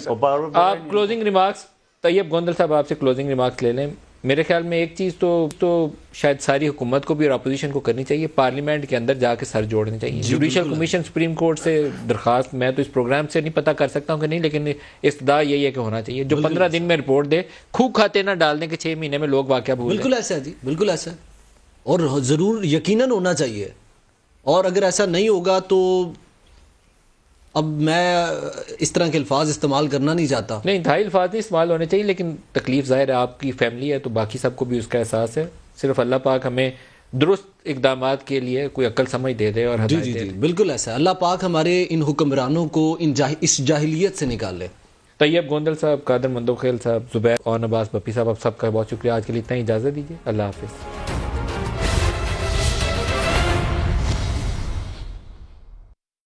آپ کلوزنگ ریمارکس, طیب گوندل صاحب آپ سے کلوزنگ ریمارکس لے لیں. میرے خیال میں ایک چیز تو شاید ساری حکومت کو بھی اور اپوزیشن کو کرنی چاہیے, پارلیمنٹ کے اندر جا کے سر جوڑنے چاہیے. جوڈیشل کمیشن سپریم کورٹ سے درخواست, میں تو اس پروگرام سے نہیں پتہ کر سکتا ہوں کہ نہیں, لیکن استدعا یہی ہے کہ ہونا چاہیے جو 15 دن میں رپورٹ دے, خوب کھاتے نہ ڈال دیں کہ 6 مہینے میں لوگ واقعہ بھول. بالکل ایسا ہے جی, بالکل ایسا ہے, اور ضرور یقیناً ہونا چاہیے. اور اگر ایسا نہیں ہوگا تو اب میں اس طرح کے الفاظ استعمال کرنا نہیں چاہتا. نہیں انتہائی الفاظ نہیں استعمال ہونے چاہیے، لیکن تکلیف ظاہر ہے آپ کی فیملی ہے تو باقی سب کو بھی اس کا احساس ہے. صرف اللہ پاک ہمیں درست اقدامات کے لیے کوئی عقل سمجھ دے دے اور ہدایت دے دے. بالکل ایسا ہے. اللہ پاک ہمارے ان حکمرانوں کو اس جاہلیت سے نکال لے. طیب گوندل صاحب، قادر مندوخیل صاحب، زبیر اور نباس بپی صاحب، آپ سب کا بہت شکریہ. آج کے لیے اتنا ہی اجازت دیجیے. اللہ حافظ.